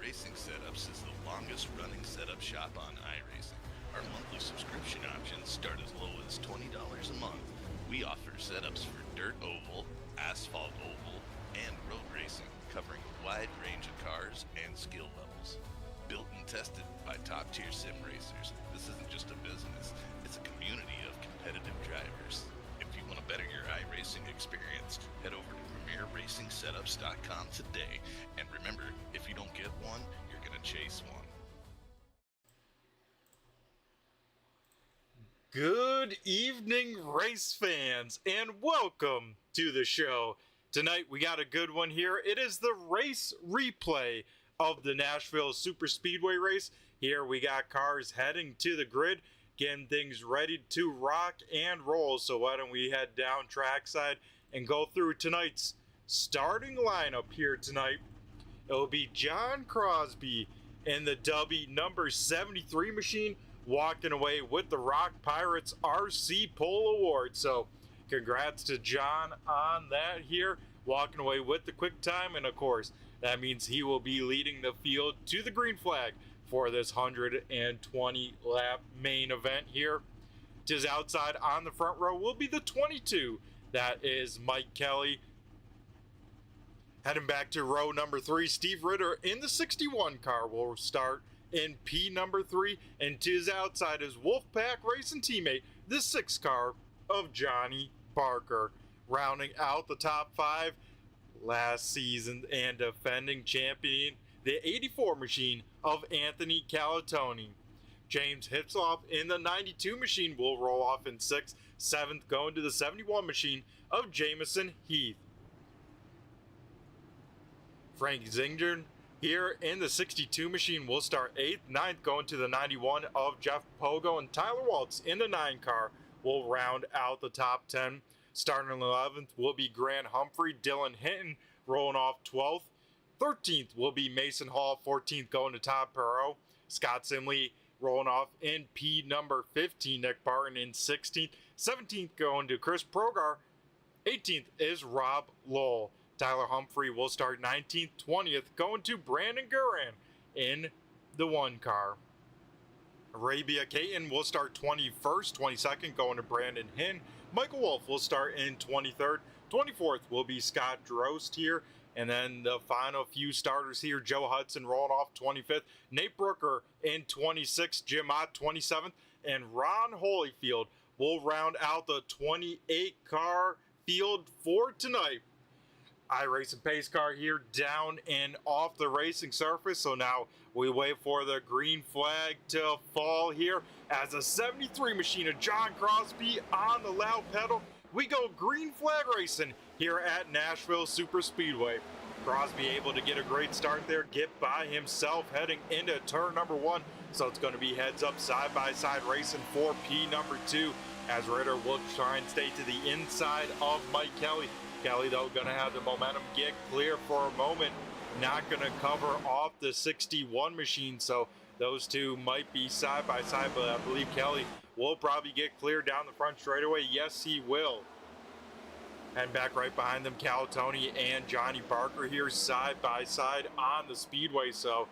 Racing Setups is the longest running setup shop on iRacing. Our monthly subscription options start as low as $20 a month. We offer setups for dirt oval, asphalt oval, and road racing, covering a wide range of cars and skill levels. Built and tested by top-tier sim racers, this isn't just a business, it's a community of competitive drivers. If you want to better your iRacing experience, head over to PremierRacingSetups.com today. And remember, if you don't get one, you're going to chase one. Good evening, race fans, and welcome to the show. Tonight we got a good one here. It is the race replay of the Nashville Superspeedway race. Here we got cars heading to the grid, getting things ready to rock and roll. So why don't we head down trackside and go through tonight's starting lineup here tonight. It'll be John Crosby in the W number 73 machine, walking away with the Rock Pirates RC Pole Award. So congrats to John on that here, walking away with the quick time. And of course, that means he will be leading the field to the green flag for this 120 lap main event here. To his outside on the front row will be the 22. That is Mike Kelly. Heading back to row number 3, Steve Ritter in the 61 car will start in P number 3, and to his outside is Wolfpack Racing teammate, the 6 car of Johnny Barker. Rounding out the top 5, last season and defending champion, the 84 machine of Anthony Calatoni. James Hipsloff in the 92 machine will roll off in 6th, 7th going to the 71 machine of Jamison Heath. Frank Zingern here in the 62 machine will start 8th, 9th going to the 91 of Jeff Pogo, and Tyler Waltz in the 9 car will round out the top 10. Starting 11th will be Grant Humphrey, Dylan Hinton rolling off 12th. 13th will be Mason Hall, 14th going to Todd Perot. Scott Simley rolling off in P number 15, Nick Barton in 16th. 17th going to Chris Progar. 18th is Rob Lowell. Tyler Humphrey will start 19th, 20th going to Brandon Guerin in the 1 car. Arabia Caton will start 21st, 22nd going to Brandon Hinn. Michael Wolf will start in 23rd. 24th will be Scott Drost here. And then the final few starters here, Joe Hudson rolling off 25th. Nate Brooker in 26th. Jim Ott 27th. And Ron Holyfield will round out the 28 car field for tonight. iRacing pace car here down and off the racing surface. So now we wait for the green flag to fall here as a 73 machine of John Crosby on the loud pedal. We go green flag racing here at Nashville Superspeedway. Crosby able to get a great start there, get by himself heading into turn number 1. So it's going to be heads up side by side racing for P number 2 as Ritter will try and stay to the inside of Mike Kelly. Kelly, though, going to have the momentum get clear for a moment. Not going to cover off the 61 machine, so those two might be side by side, but I believe Kelly will probably get clear down the front straightaway. Yes, he will. And back right behind them, Calatoni and Johnny Barker here side by side on the speedway. So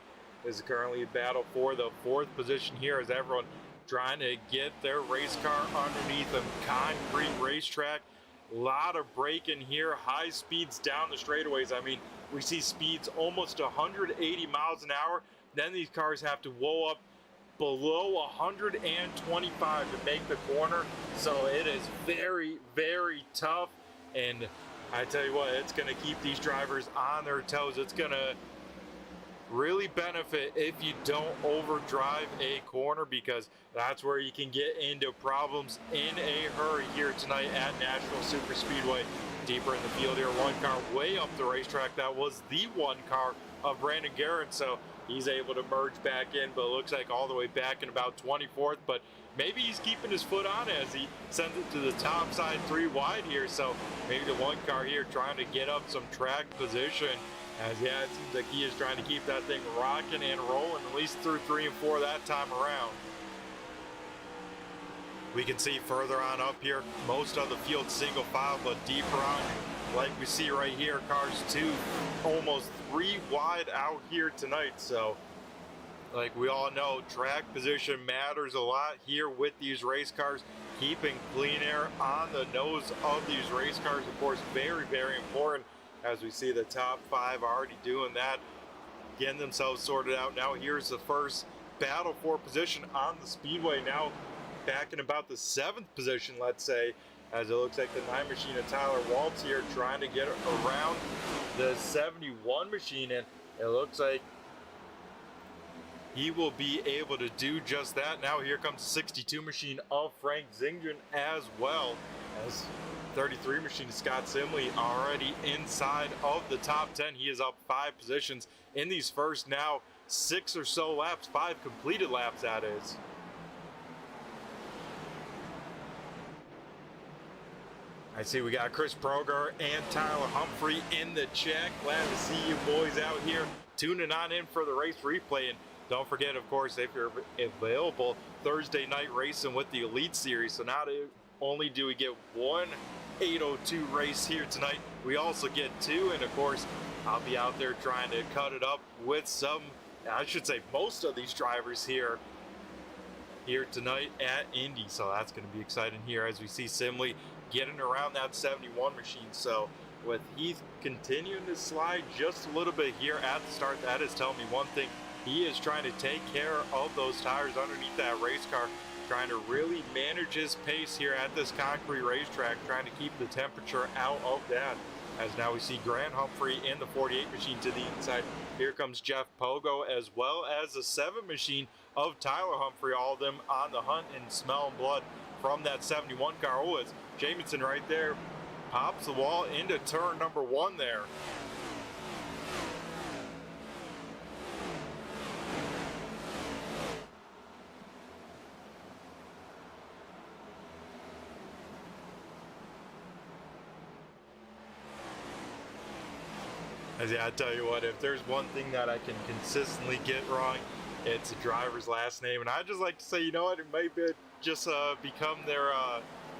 this is currently a battle for the 4th position here as everyone trying to get their race car underneath a concrete racetrack. A lot of braking here, high speeds down the straightaways. I mean, we see speeds almost 180 miles an hour. Then these cars have to whoa up below 125 to make the corner. So it is very, very tough. And I tell you what, it's going to keep these drivers on their toes. It's going to really benefit if you don't overdrive a corner, because that's where you can get into problems in a hurry here tonight at Nashville Superspeedway. Deeper in the field here, 1 car way up the racetrack. That was the 1 car of Brandon Guerin, so he's able to merge back in, but it looks like all the way back in about 24th. But maybe he's keeping his foot on as he sends it to the top side 3 wide here. So maybe the 1 car here trying to get up some track position. As yeah, it seems like he is trying to keep that thing rocking and rolling at least through 3 and 4 that time around. We can see further on up here, most of the field single file, but deeper on like we see right here, cars 2, almost 3 wide out here tonight. So like we all know, track position matters a lot here with these race cars. Keeping clean air on the nose of these race cars, of course, very, very important, as we see the top 5 already doing that, getting themselves sorted out. Now here's the first battle for position on the speedway, now back in about the 7th position, let's say, as it looks like the 9 machine of Tyler Waltz here trying to get around the 71 machine, and it looks like he will be able to do just that. Now here comes the 62 machine of Frank Zingren as well, as 33 machine Scott Simley already inside of the top 10. He is up 5 positions in these first now 6 or so laps, 5 completed laps that is. I see we got Chris Proger and Tyler Humphrey in the check. Glad to see you boys out here tuning on in for the race replay. And don't forget, of course, if you're available, Thursday night racing with the Elite Series. So not only do we get one 802 race here tonight, we also get 2. And of course, I'll be out there trying to cut it up with some, I should say most of these drivers here tonight at Indy. So that's going to be exciting here as we see Simley getting around that 71 machine. So with Heath continuing to slide just a little bit here at the start, that is telling me one thing. He is trying to take care of those tires underneath that race car, trying to really manage his pace here at this concrete racetrack, trying to keep the temperature out of that. As now we see Grant Humphrey in the 48 machine to the inside. Here comes Jeff Pogo, as well as the 7 machine of Tyler Humphrey, all of them on the hunt and smelling blood from that 71 car. Oh, it's Jamison right there, pops the wall into turn number 1 there. Yeah, I tell you what, if there's one thing that I can consistently get wrong, it's a driver's last name. And I just like to say, you know what, it might be just become their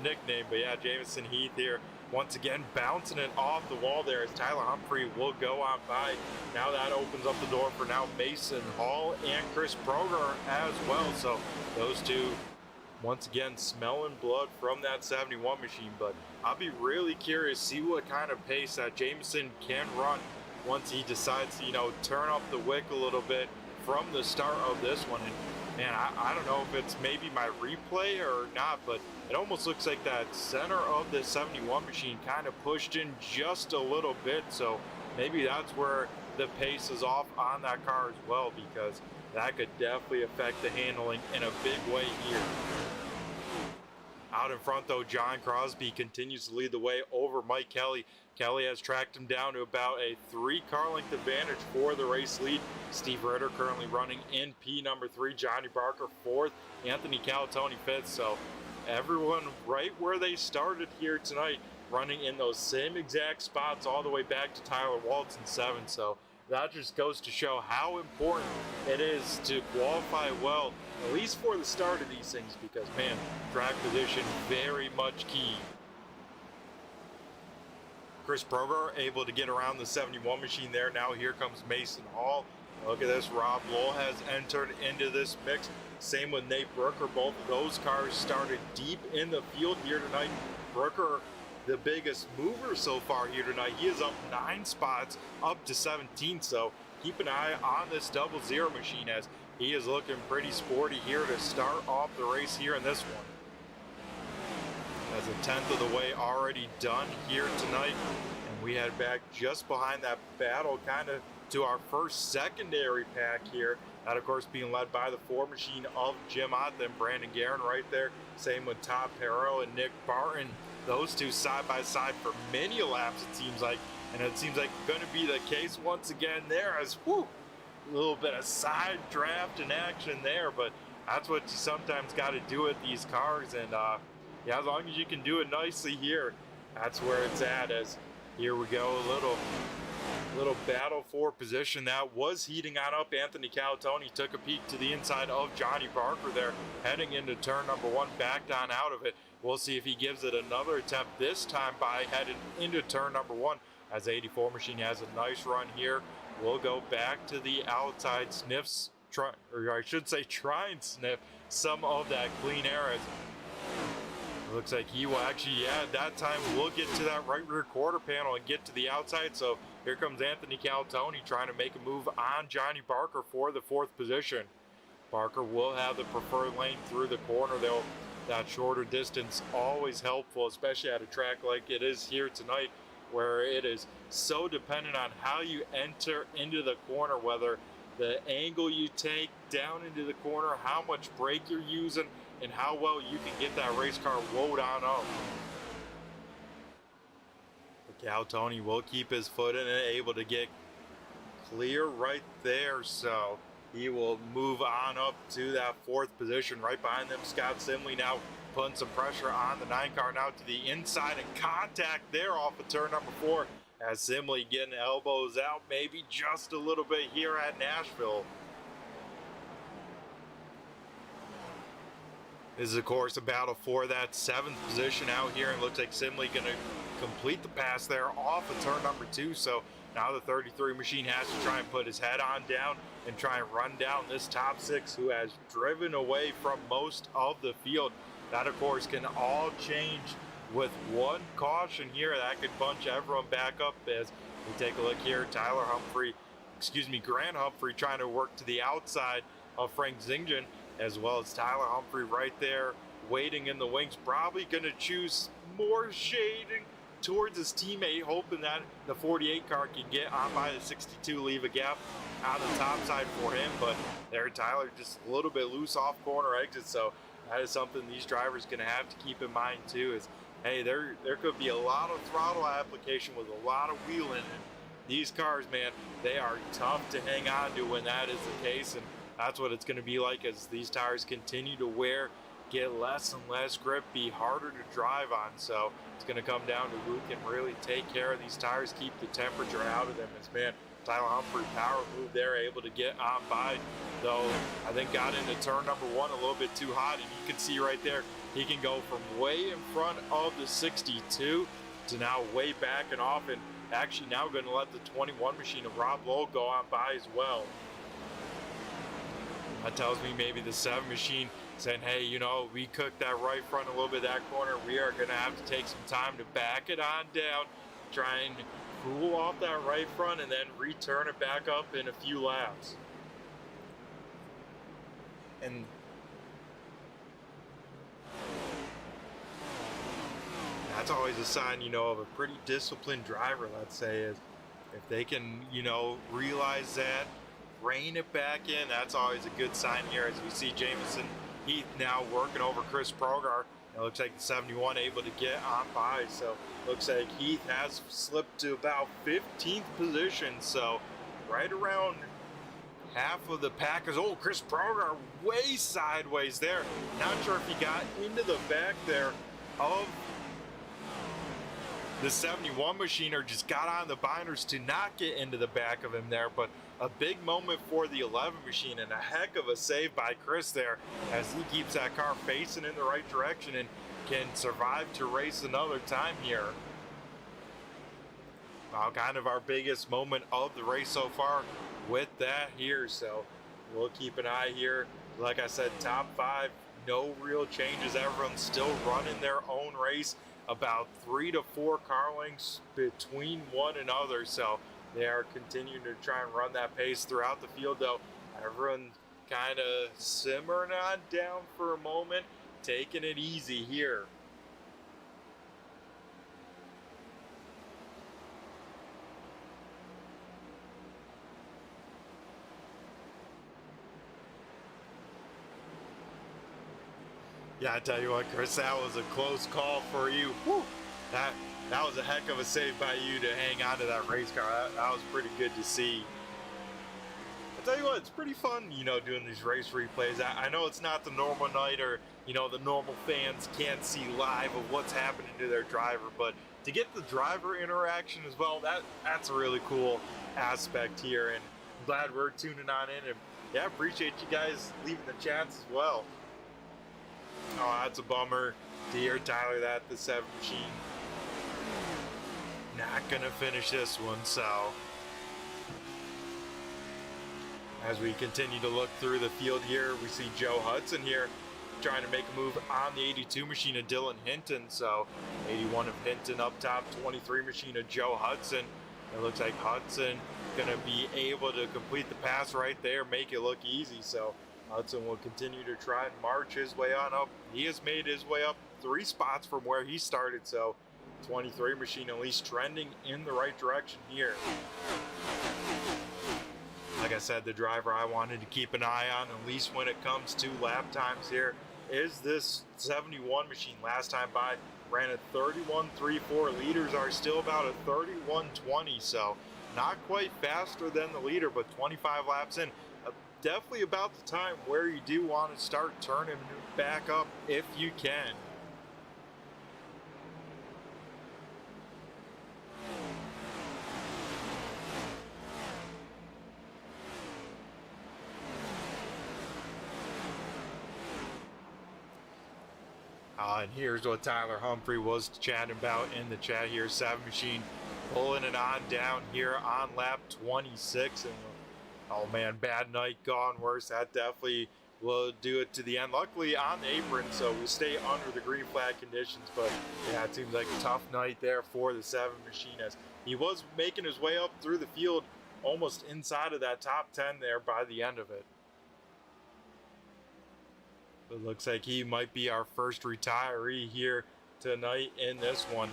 nickname. But yeah, Jamison Heath here, once again, bouncing it off the wall there as Tyler Humphrey will go on by. Now that opens up the door for now Mason Hall and Chris Proger as well. So those two, once again, smelling blood from that 71 machine. But I'll be really curious to see what kind of pace that Jamison can run once he decides to, you know, turn up the wick a little bit from the start of this one. And man, I don't know if it's maybe my replay or not, but it almost looks like that center of the 71 machine kind of pushed in just a little bit. So maybe that's where the pace is off on that car as well, because that could definitely affect the handling in a big way here. Out in front, though, John Crosby continues to lead the way over Mike Kelly. Kelly has tracked him down to about a 3-car length advantage for the race lead. Steve Ritter currently running in P number 3. Johnny Barker 4th. Anthony Calatoni 5th. So everyone right where they started here tonight, running in those same exact spots all the way back to Tyler Waltz in 7th. So that just goes to show how important it is to qualify well, at least for the start of these things, because, man, track position very much key. Chris Proger able to get around the 71 machine there. Now here comes Mason Hall. Look at this, Rob Lowell has entered into this mix. Same with Nate Brooker. Both of those cars started deep in the field here tonight. Brooker, the biggest mover so far here tonight. He is up 9 spots, up to 17. So keep an eye on this 00 machine, as he is looking pretty sporty here to start off the race here in this one. As a 10th of the way already done here tonight, and we head back just behind that battle kind of to our first secondary pack here. That, of course, being led by the 4 machine of Jim Ott, then Brandon Guerin right there. Same with Todd Perro and Nick Barton. Those two side by side for many laps, it seems like. And it seems like going to be the case once again there, as a little bit of side draft and action there. But that's what you sometimes got to do with these cars. And yeah, as long as you can do it nicely here, that's where it's at. As here we go, a little Little battle for position that was heating on up. Anthony Calatoni took a peek to the inside of Johnny Barker there, heading into turn number 1, backed on out of it. We'll see if he gives it another attempt this time by heading into turn number 1, as 84 Machine has a nice run here. We'll go back to the outside, sniffs, try and sniff some of that clean air. As it looks like he will actually, that time we'll get to that right rear quarter panel and get to the outside. So here comes Anthony Calatoni trying to make a move on Johnny Barker for the 4th position. Barker will have the preferred lane through the corner, though. That shorter distance always helpful, especially at a track like it is here tonight, where it is so dependent on how you enter into the corner, whether the angle you take down into the corner, how much brake you're using, and how well you can get that race car woed on up. Calatoni will keep his foot in it, able to get clear right there, so he will move on up to that 4th position. Right behind them, Scott Simley now putting some pressure on the 9 car now to the inside, and contact there off of turn number 4, as Simley getting elbows out maybe just a little bit here at Nashville. This is, of course, a battle for that 7th position out here, and looks like Simley going to complete the pass there off of turn number 2. So now the 33 Machine has to try and put his head on down and try and run down this top 6, who has driven away from most of the field. That, of course, can all change with one caution here. That could bunch everyone back up. As we take a look here, Grant Humphrey trying to work to the outside of Frank Zington, as well as Tyler Humphrey right there waiting in the wings, probably going to choose more shading towards his teammate, hoping that the 48 car can get on by the 62, leave a gap on the top side for him. But there, Tyler just a little bit loose off corner exit, so that is something these drivers going to have to keep in mind too, is hey, there could be a lot of throttle application with a lot of wheeling, and these cars, man, they are tough to hang on to when that is the case. And that's what it's going to be like as these tires continue to wear, get less and less grip, be harder to drive on. So it's going to come down to who can really take care of these tires, keep the temperature out of them. As, man, Tyler Humphrey, power move there, able to get on by, though I think got into turn number 1 a little bit too hot, and you can see right there, he can go from way in front of the 62 to now way back and off, and actually now going to let the 21 Machine of Rob Lowell go on by as well. That tells me maybe the 7 Machine saying, hey, you know, we cooked that right front a little bit, that corner. We are going to have to take some time to back it on down, try and cool off that right front, and then return it back up in a few laps. And that's always a sign, you know, of a pretty disciplined driver, let's say, is if they can, you know, realize that, rein it back in. That's always a good sign here, as we see Jamison Heath now working over Chris Progar. It looks like the 71 able to get on by, so looks like Heath has slipped to about 15th position, so right around half of the pack is, oh, Chris Progar way sideways there. Not sure if he got into the back there of the 71 Machine or just got on the binders to not get into the back of him there, but a big moment for the 11 Machine, and a heck of a save by Chris there, as he keeps that car facing in the right direction and can survive to race another time here. Well, kind of our biggest moment of the race so far with that here, so we'll keep an eye here. Like I said, top 5, no real changes. Everyone's still running their own race, about 3 to 4 car lengths between one another, so they are continuing to try and run that pace throughout the field, though. Everyone kind of simmering on down for a moment, taking it easy here. Yeah, I tell you what, Chris, that was a close call for you. Whew. That was a heck of a save by you to hang on to that race car. That was pretty good to see. I tell you what, it's pretty fun, you know, doing these race replays. I know it's not the normal night, or, you know, the normal fans can't see live of what's happening to their driver, but to get the driver interaction as well, that's a really cool aspect here, and I'm glad we're tuning on in, and yeah, appreciate you guys leaving the chats as well. Oh, that's a bummer to hear, Tyler, that the 7 machine not gonna finish this one. So as we continue to look through the field here, we see Joe Hudson here trying to make a move on the 82 machine of Dylan Hinton. So 81 of Hinton up top, 23 machine of Joe Hudson. It looks like Hudson gonna be able to complete the pass right there, make it look easy. So Hudson will continue to try and march his way on up. He has made his way up 3 spots from where he started. So 23 machine at least trending in the right direction here. Like I said, the driver I wanted to keep an eye on, at least when it comes to lap times here, is this 71 machine. Last time by ran a 31.34. Leaders are still about a 31.20, so not quite faster than the leader, but 25 laps in. Definitely about the time where you do want to start turning back up if you can. And here's what Tyler Humphrey was chatting about in the chat here. 7 machine pulling it on down here on lap 26. And oh man, bad night gone worse. That definitely will do it to the end. Luckily on the apron, so we stay under the green flag conditions. But yeah, it seems like a tough night there for the 7 machine, as he was making his way up through the field almost inside of that top 10 there by the end of it. It looks like he might be our first retiree here tonight in this one.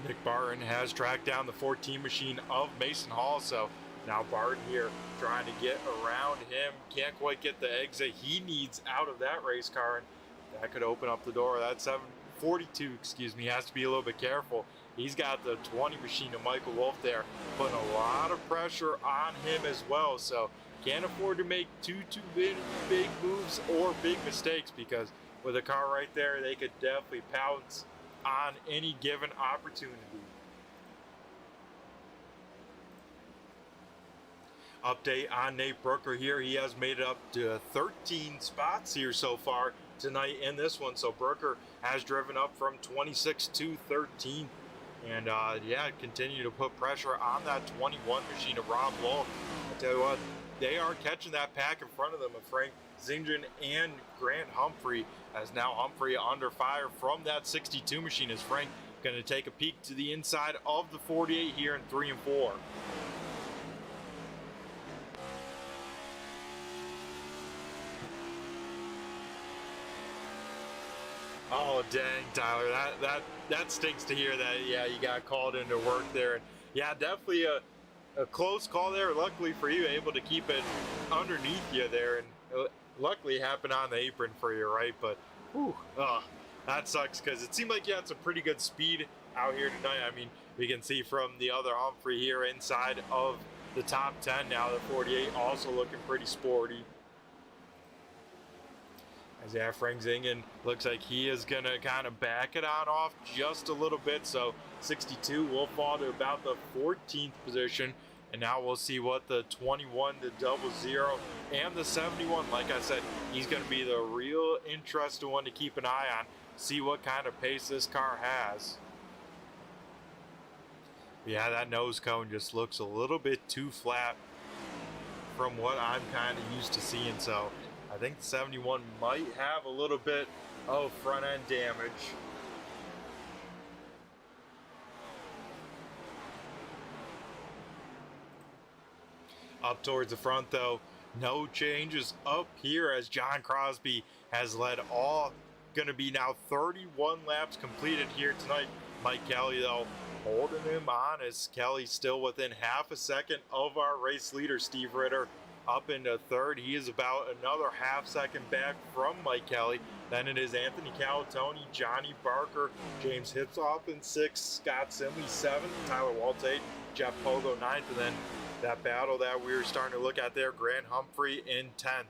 Nick Barton has tracked down the 14 machine of Mason Hall, so now Barton here trying to get around him. Can't quite get the exit he needs out of that race car, and that could open up the door. That 742, excuse me, has to be a little bit careful. He's got the 20 machine of Michael Wolf there, putting a lot of pressure on him as well, so can't afford to make too big moves or big mistakes, because with a car right there, they could definitely pounce on any given opportunity. Update on Nate Brooker here. He has made it up to 13 spots here so far tonight in this one. So Brooker has driven up from 26 to 13. And yeah, continue to put pressure on that 21 machine of Rob Lowe. I tell you what, they are catching that pack in front of them of Frank Zingren and Grant Humphrey, as now Humphrey under fire from that 62 machine, as Frank going to take a peek to the inside of the 48 here in 3 and 4. Oh dang, Tyler, that stinks to hear that. Yeah, you got called into work there, and yeah, definitely a close call there. Luckily for you, able to keep it underneath you there, and luckily it happened on the apron for you, right? But whew, that sucks, because it seemed like you had some pretty good speed out here tonight. I mean, we can see from the other Humphrey here inside of the top 10 now. The 48 also looking pretty sporty. As yeah, Frank Zingen looks like he is going to kind of back it on off just a little bit. So 62 will fall to about the 14th position. And now we'll see what the 21, the 00, and the 71, like I said, he's going to be the real interesting one to keep an eye on. See what kind of pace this car has. Yeah, that nose cone just looks a little bit too flat from what I'm kind of used to seeing. So I think the 71 might have a little bit of front end damage. Up towards the front though, no changes up here, as John Crosby has led all. Going to be now 31 laps completed here tonight. Mike Kelly though holding him on, as Kelly still within half a second of our race leader Steve Ritter up into third. He is about another half second back from Mike Kelly. Then it is Anthony Calatoni, Johnny Barker, James Hipsoff in 6th, Scott Simley 7th, Tyler Waltate, Jeff Pogo 9th, and then that battle that we were starting to look at there, Grant Humphrey in 10th.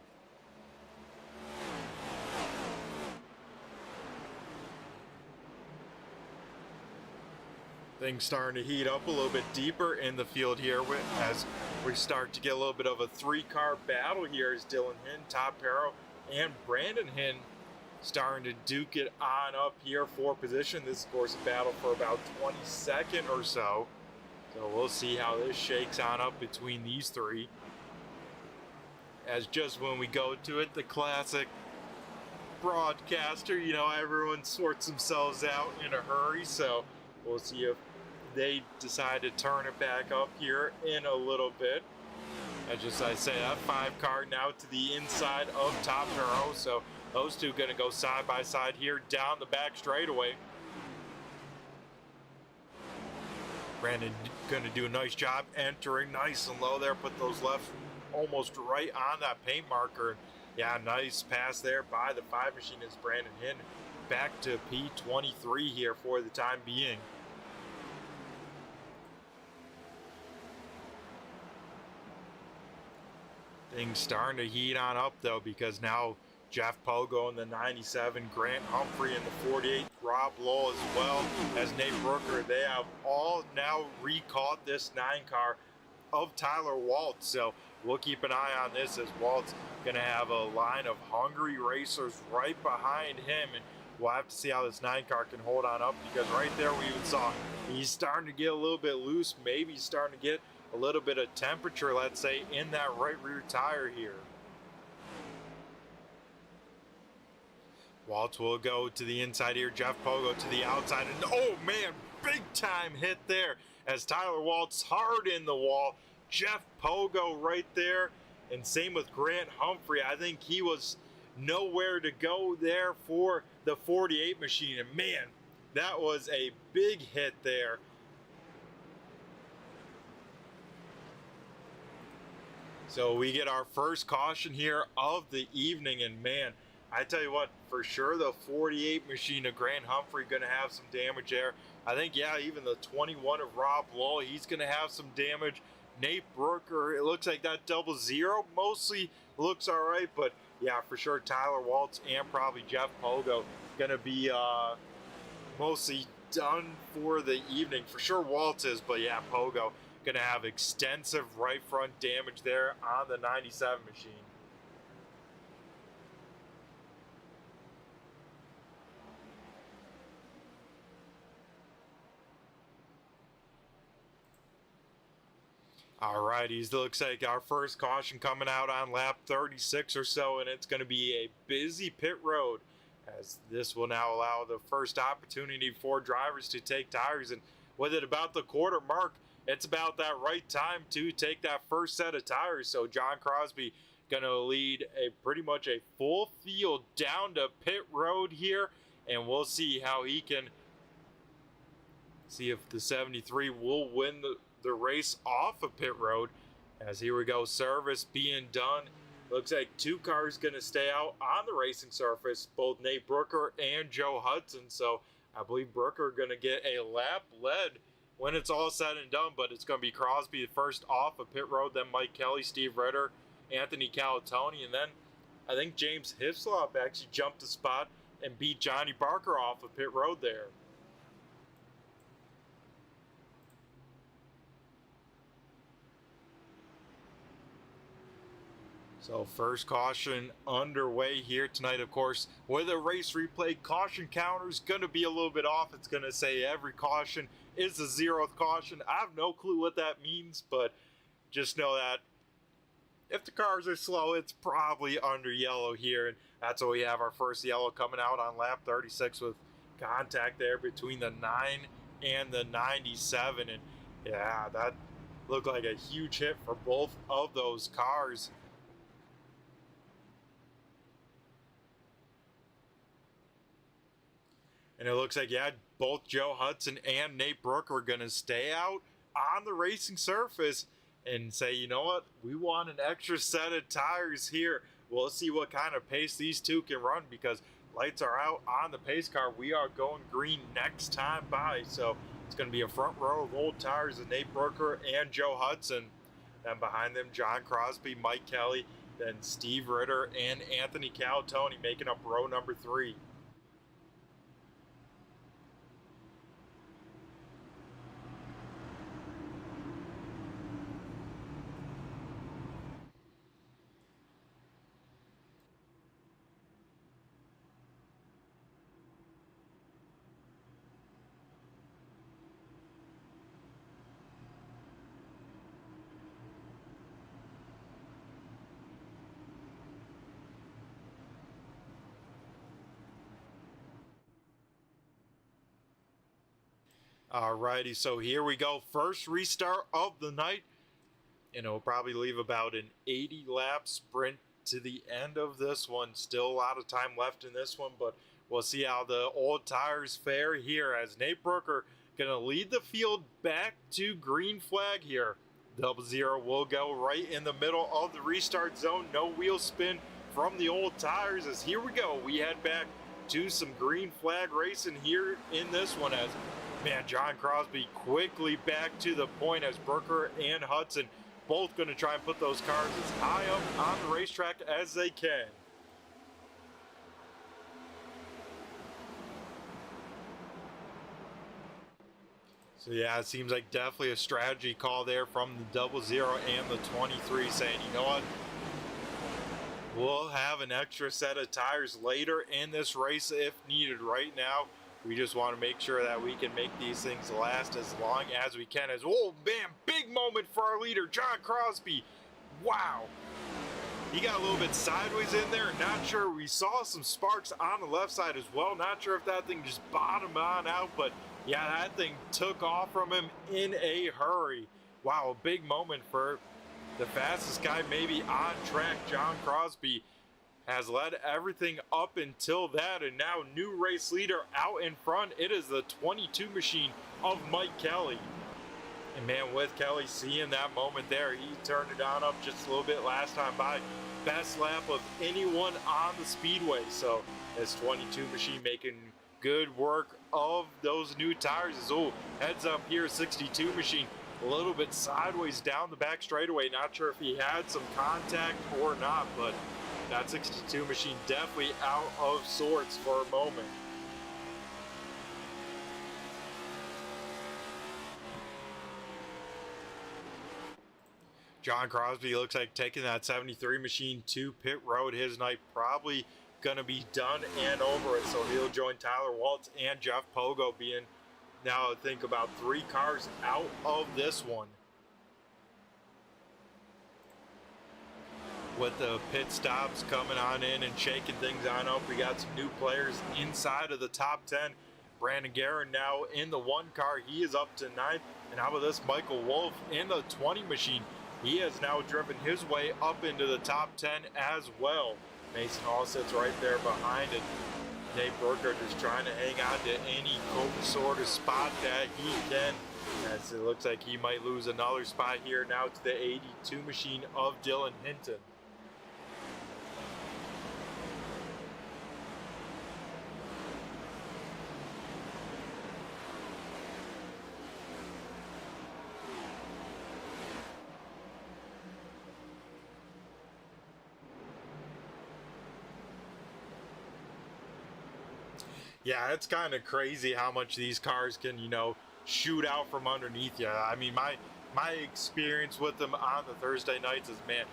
Things starting to heat up a little bit deeper in the field here as we start to get a little bit of a three-car battle here as Dylan Hinn, Todd Perro, and Brandon Hinn starting to duke it on up here for position. This is, of course, a battle for about 22nd or so. So we'll see how this shakes on up between these three. As just when we go to it, the classic broadcaster, you know, everyone sorts themselves out in a hurry. So we'll see if they decide to turn it back up here in a little bit. As I say, that 5 car now to the inside of Top Perro. So those two going to go side by side here down the back straightaway. Brandon going to do a nice job entering nice and low there. Put those left almost right on that paint marker. Yeah, nice pass there by the 5 machine as Brandon Hinn back to P23 here for the time being. Things starting to heat on up though, because now Jeff Pogo in the 97, Grant Humphrey in the 48, Rob Lowell as well as Nate Brooker. They have all now recaught this 9 car of Tyler Waltz. So we'll keep an eye on this as Waltz going to have a line of hungry racers right behind him. And we'll have to see how this 9 car can hold on up, because right there we even saw he's starting to get a little bit loose. Maybe he's starting to get a little bit of temperature, let's say, in that right rear tire here. Waltz will go to the inside here. Jeff Pogo to the outside. And oh man, big time hit there as Tyler Waltz hard in the wall. Jeff Pogo right there. And same with Grant Humphrey. I think he was nowhere to go there for the 48 machine. And man, that was a big hit there. So we get our first caution here of the evening, and man, I tell you what, for sure the 48 machine of Grant Humphrey going to have some damage there. I think, yeah, even the 21 of Rob Lowell, he's going to have some damage. Nate Brooker, it looks like that 00 mostly looks all right, but yeah, for sure Tyler Waltz and probably Jeff Pogo going to be mostly done for the evening. For sure Waltz is, but yeah, Pogo going to have extensive right front damage there on the 97 machine. Alrighty, looks like our first caution coming out on lap 36 or so, and it's going to be a busy pit road, as this will now allow the first opportunity for drivers to take tires. And with it about the quarter mark, it's about that right time to take that first set of tires. So John Crosby going to lead pretty much a full field down to pit road here, and we'll see how he can see if the 73 will win the race off of pit road. As here we go, service being done. Looks like 2 cars going to stay out on the racing surface, both Nate Brooker and Joe Hudson. So I believe Brooker going to get a lap led when it's all said and done, but it's going to be Crosby first off of pit road, then Mike Kelly, Steve Ritter, Anthony Calatoni, and then I think James Hislop actually jumped a spot and beat Johnny Barker off of pit road there. So first caution underway here tonight, of course, with a race replay. Caution counter is going to be a little bit off. It's going to say every caution is the 0th caution. I have no clue what that means, but just know that if the cars are slow, it's probably under yellow here. And that's what we have, our first yellow coming out on lap 36 with contact there between the 9 and the 97. And yeah, that looked like a huge hit for both of those cars. And it looks like, yeah, both Joe Hudson and Nate Brooker are going to stay out on the racing surface and say, you know what, we want an extra set of tires here. We'll see what kind of pace these two can run, because lights are out on the pace car. We are going green next time by. So it's going to be a front row of old tires of Nate Brooker and Joe Hudson. Then behind them, John Crosby, Mike Kelly, then Steve Ritter and Anthony Calatoni making up row number 3. Alrighty, so here we go. First restart of the night. And it'll probably leave about an 80 lap sprint to the end of this one. Still a lot of time left in this one, but we'll see how the old tires fare here as Nate Brooker going to lead the field back to green flag here. 00 will go right in the middle of the restart zone. No wheel spin from the old tires as here we go. We head back to some green flag racing here in this one as, man, John Crosby quickly back to the point as Brooker and Hudson both going to try and put those cars as high up on the racetrack as they can. So yeah, it seems like definitely a strategy call there from the 00 and the 23 saying, you know what, we'll have an extra set of tires later in this race if needed. Right now, we just want to make sure that we can make these things last as long as we can. As, oh man, big moment for our leader, John Crosby. Wow. He got a little bit sideways in there. Not sure. We saw some sparks on the left side as well. Not sure if that thing just bottomed on out, but yeah, that thing took off from him in a hurry. Wow, a big moment for the fastest guy maybe on track. John Crosby has led everything up until that, and now new race leader out in front. It is the 22 machine of Mike Kelly. And man, with Kelly seeing that moment there, he turned it on up just a little bit last time by. Best lap of anyone on the speedway. So this 22 machine making good work of those new tires. Oh, heads up here, 62 machine a little bit sideways down the back straightaway. Not sure if he had some contact or not, but that 62 machine definitely out of sorts for a moment. John Crosby looks like taking that 73 machine to pit road. His night probably going to be done and over it. So he'll join Tyler Waltz and Jeff Pogo being now, I think, about 3 cars out of this one. With the pit stops coming on in and shaking things on up, we got some new players inside of the top 10. Brandon Guerin now in the 1 car. He is up to 9th. And how about this, Michael Wolf in the 20 machine? He has now driven his way up into the top 10 as well. Mason Hall sits right there behind it. Nate Brooker just trying to hang on to any sort of spot that he can. As it looks like he might lose another spot here now to the 82 machine of Dylan Hinton. Yeah, it's kind of crazy how much these cars can, you know, shoot out from underneath you. I mean, my experience with them on the Thursday nights is, man,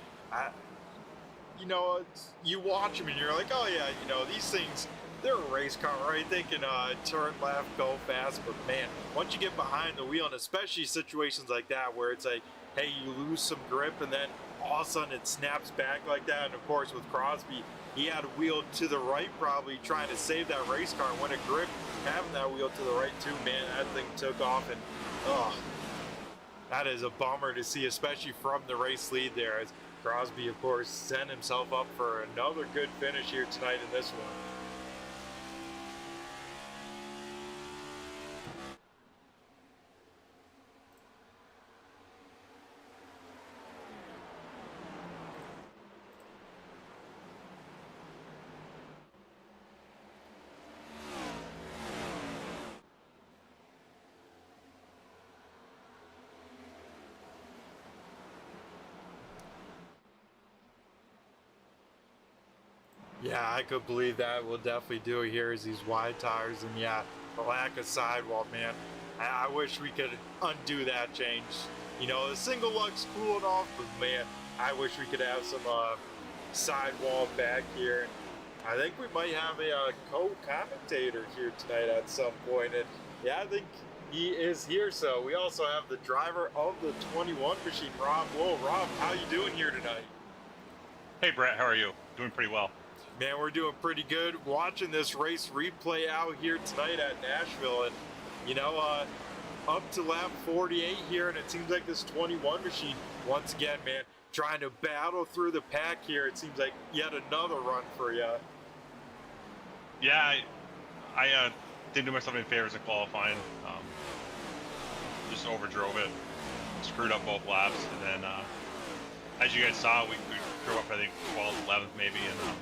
you watch them and you're like, oh yeah, you know, these things, they're a race car, right? They can turn left, go fast, but man, once you get behind the wheel, and especially situations like that where it's like, hey, you lose some grip and then all of a sudden it snaps back like that. And of course with Crosby, he had a wheel to the right, probably trying to save that race car. And when it gripped, having that wheel to the right too, man, that thing took off. And that is a bummer to see, especially from the race lead there, as Crosby, of course, set himself up for another good finish here tonight in this one. Yeah, I could believe that. We'll definitely do it here is these wide tires. And yeah, the lack of sidewall, man. I wish we could undo that change. You know, the single lug's cooled off, but man, I wish we could have some sidewall back here. I think we might have a co-commentator here tonight at some point. And yeah, I think he is here. So we also have the driver of the 21 machine, Rob. Whoa, Rob, how you doing here tonight? Hey, Brett, how are you? Doing pretty well. Man, we're doing pretty good. Watching this race replay out here tonight at Nashville, and you know, up to lap 48 here, and it seems like this 21 machine, once again, man, trying to battle through the pack here. It seems like yet another run for you. Yeah, I didn't do myself any favors in qualifying. Just overdrove it, screwed up both laps, and then as you guys saw, we drove up I think 12th, 11th maybe, and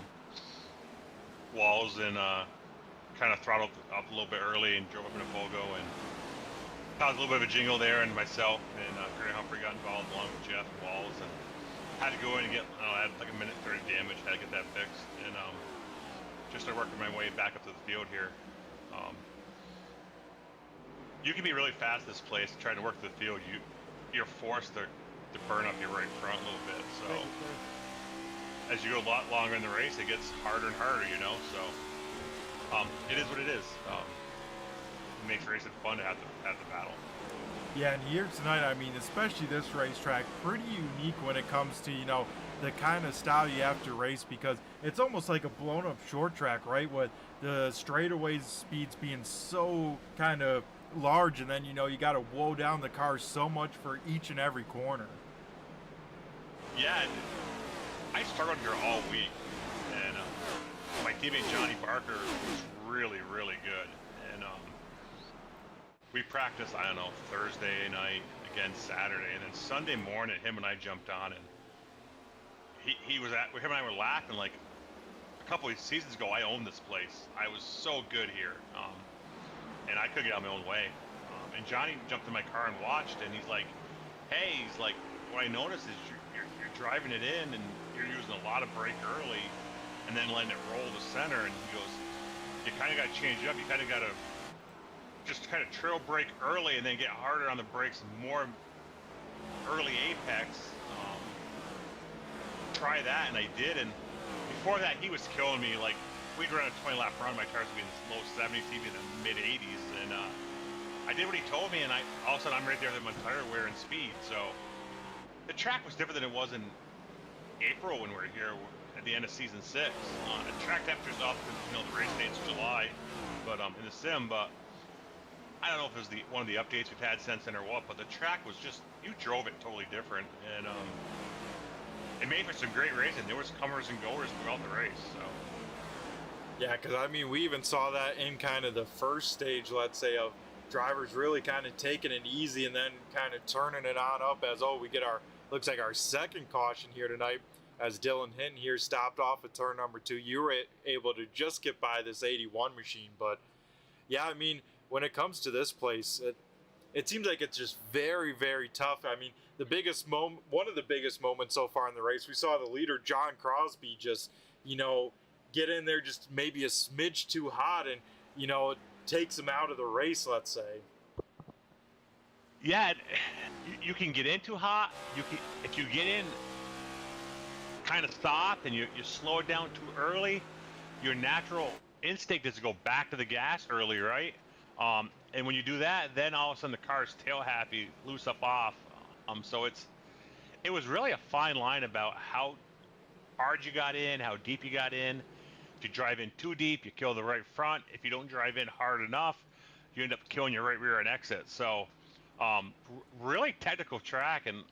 walls and kind of throttled up a little bit early and drove up in a Pogo and caused a little bit of a jingle there, and myself and Gray Humphrey got involved along with Jeff and Walls, and had to go in and get, I had like a minute 30 damage, had to get that fixed, and just started working my way back up to the field here. You can be really fast this place trying to work the field. You're forced to burn up your right front a little bit, so as you go a lot longer in the race, it gets harder and harder, you know, so it is what it is. It makes racing fun to have the battle. Yeah, and here tonight, I mean, especially this racetrack, pretty unique when it comes to, you know, the kind of style you have to race, because it's almost like a blown up short track, right? With the straightaways speeds being so kind of large, and then, you know, you got to woe down the car so much for each and every corner. Yeah, I struggled here all week, and my teammate Johnny Barker was really, really good, and we practiced, I don't know, Thursday night, again Saturday, and then Sunday morning, him and I jumped on, and him and I were laughing like a couple of seasons ago. I owned this place. I was so good here, and I couldn't get out of my own way. And Johnny jumped in my car and watched, and he's like, "Hey," he's like, "what I noticed is you're driving it in, and you're using a lot of brake early, and then letting it roll to center." And he goes, "You kind of got to change it up. You kind of got to just kind of trail brake early, and then get harder on the brakes, more early apex. Try that," and I did. And before that, he was killing me. Like, we'd run a 20 lap run, my tires would be in the low 70s, even in the mid 80s, and I did what he told me, and all of a sudden I'm right there with my tire wear and speed. So the track was different than it was in April when we were here at the end of season 6. The track temperature's up because, you know, the race date's July, but in the sim. But I don't know if it was one of the updates we've had since then or what, but the track was just, you drove it totally different, and it made for some great racing. There was comers and goers throughout the race. So yeah, because I mean, we even saw that in kind of the first stage, let's say, of drivers really kind of taking it easy and then kind of turning it on up as, we get looks like our second caution here tonight, as Dylan Hinton here stopped off at turn number 2. You were able to just get by this 81 machine. But yeah, I mean, when it comes to this place, it seems like it's just very, very tough. I mean, one of the biggest moments so far in the race, we saw the leader, John Crosby, just, you know, get in there just maybe a smidge too hot, and, you know, it takes him out of the race, let's say. yeah, you can get in too hot. If you get in kind of soft and you slow it down too early, your natural instinct is to go back to the gas early, right? And when you do that, then all of a sudden the car's tail happy, loose up off. So it was really a fine line about how hard you got in, how deep you got in. If you drive in too deep, you kill the right front. If you don't drive in hard enough, you end up killing your right rear and exit. So really technical track, and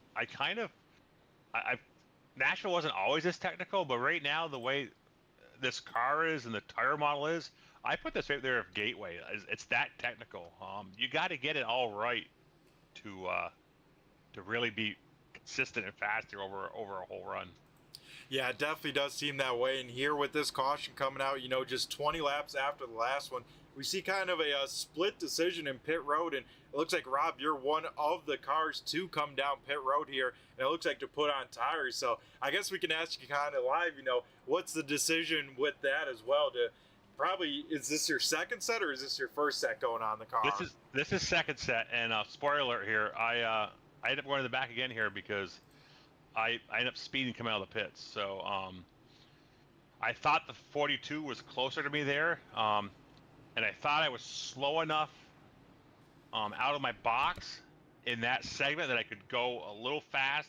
Nashville wasn't always this technical, but right now the way this car is and the tire model is, I put this right there at Gateway. It's that technical. You got to get it all right to really be consistent and fast here over a whole run. Yeah, it definitely does seem that way. And here with this caution coming out, you know, just 20 laps after the last one, we see kind of a split decision in pit road. And it looks like, Rob, you're one of the cars to come down pit road here, and it looks like to put on tires. So I guess we can ask you kind of live, you know, what's the decision with that as well? Is this your second set, or is this your first set going on the car? This is second set, and spoiler alert here, I ended up going to the back again here because I ended up speeding coming out of the pits. So I thought the 42 was closer to me there, and I thought I was slow enough out of my box in that segment that I could go a little fast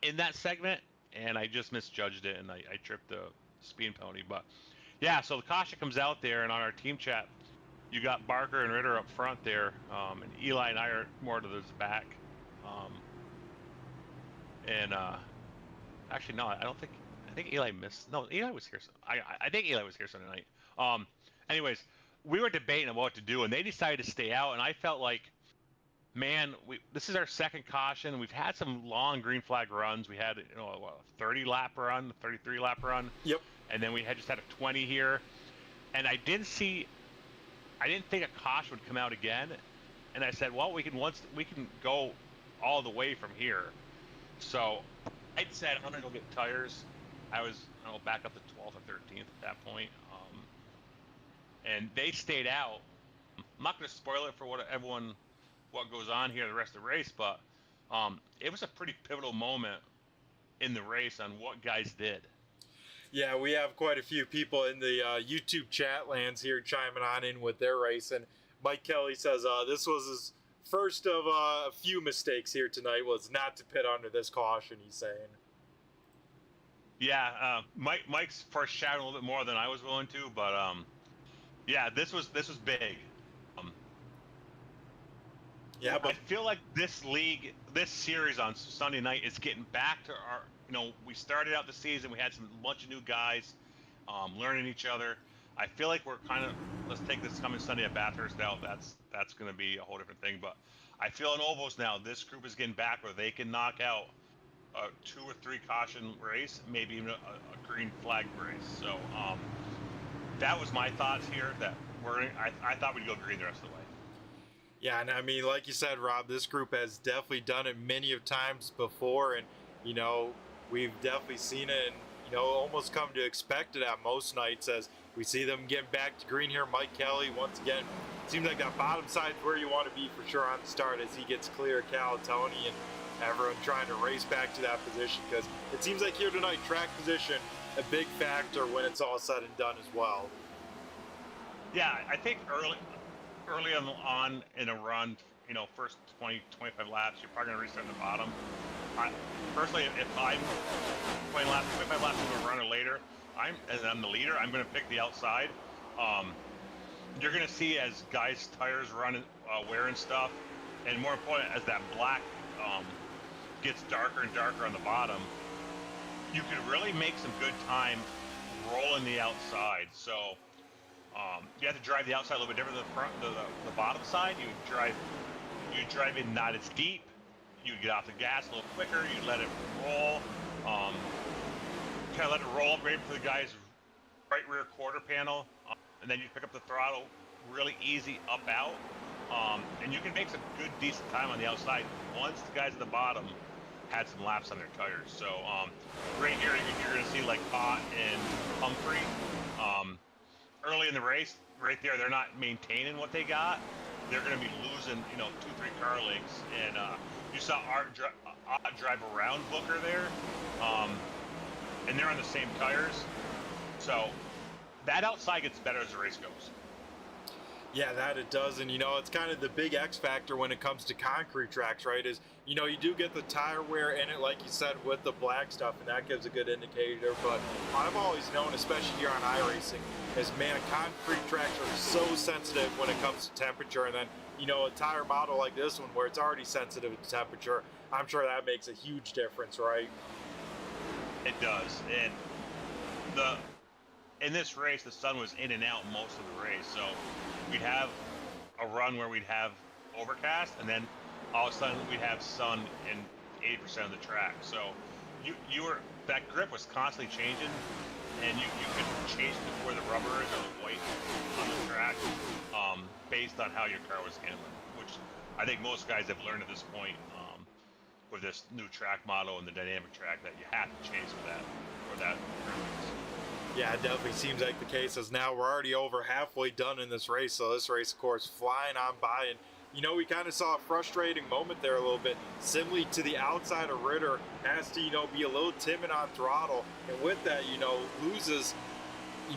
in that segment, and I just misjudged it, and I tripped the speed penalty. But yeah, so the caution comes out there, and on our team chat, you got Barker and Ritter up front there, and Eli and I are more to the back. Actually, no, I don't think. I think Eli missed. No, Eli was here. I think Eli was here Sunday night. Anyways, we were debating on what to do, and they decided to stay out. And I felt like, man, this is our second caution. We've had some long green flag runs. We had a 30-lap run, a 33-lap run. Yep. And then we just had a 20 here, and I didn't think a caution would come out again. And I said, well, we can go all the way from here. So I said, I'm gonna go get tires. I was back up to 12th or 13th at that point, and they stayed out. I'm not gonna spoil it for what goes on here the rest of the race, but it was a pretty pivotal moment in the race on what guys did. Yeah, we have quite a few people in the YouTube chat lands here chiming on in with their race, and Mike Kelly says this was his first of a few mistakes here tonight, was not to pit under this caution, he's saying. Yeah, Mike's foreshadowing a little bit more than I was willing to, but yeah, this was big. Yeah, but I feel like this series on Sunday night is getting back to our. We started out the season, we had a bunch of new guys, learning each other. I feel like we're kind of, let's take this coming Sunday at Bathurst out. That's going to be a whole different thing. But I feel in ovals now, this group is getting back where they can knock out a 2 or 3 caution race, maybe even a green flag race. So that was my thoughts here. That I thought we'd go green the rest of the way. Yeah, and I mean, like you said, Rob, this group has definitely done it many of times before, and we've definitely seen it, and almost come to expect it at most nights as we see them getting back to green here. Mike Kelly, once again, seems like that bottom side is where you want to be for sure on the start as he gets clear of Cal, Tony, and everyone trying to race back to that position, because it seems like here tonight, track position, a big factor when it's all said and done as well. Yeah, I think early on in a run, first 20, 25 laps, you're probably going to restart at the bottom. Personally, if I'm 25 laps into a run or later, as I'm the leader, I'm going to pick the outside. You're going to see as guys' tires run, wear and stuff, and more important, as that black gets darker and darker on the bottom, you can really make some good time rolling the outside. So you have to drive the outside a little bit different than the bottom side. You drive it not as deep. You get off the gas a little quicker. You let it roll. Kind of let it roll right for the guy's right rear quarter panel, and then you pick up the throttle really easy up out, and you can make some good decent time on the outside once the guys at the bottom had some laps on their tires. So right here you're going to see like Ott and Humphrey early in the race. Right there, they're not maintaining what they got. They're going to be losing 2-3 car lengths, and you saw Ott drive around Booker there, and they're on the same tires. So that outside gets better as the race goes. Yeah, that it does, and it's kind of the big X factor when it comes to concrete tracks, right? Is you do get the tire wear in it, like you said, with the black stuff, and that gives a good indicator. But I've always known, especially here on iRacing, is man, concrete tracks are so sensitive when it comes to temperature, and then a tire model like this one where it's already sensitive to temperature, I'm sure that makes a huge difference, right? It does, and in this race, the sun was in and out most of the race, so we'd have a run where we'd have overcast, and then all of a sudden we'd have sun in 80% of the track. So that grip was constantly changing, and you could change where the rubber is or the white on the track based on how your car was handling, which I think most guys have learned at this point with this new track model and the dynamic track, that you have to change for that. Yeah, it definitely seems like the case, as now we're already over halfway done in this race. So this race, of course, flying on by, and we kind of saw a frustrating moment there a little bit. Similarly to the outside of Ritter, has to be a little timid on throttle, and with that, loses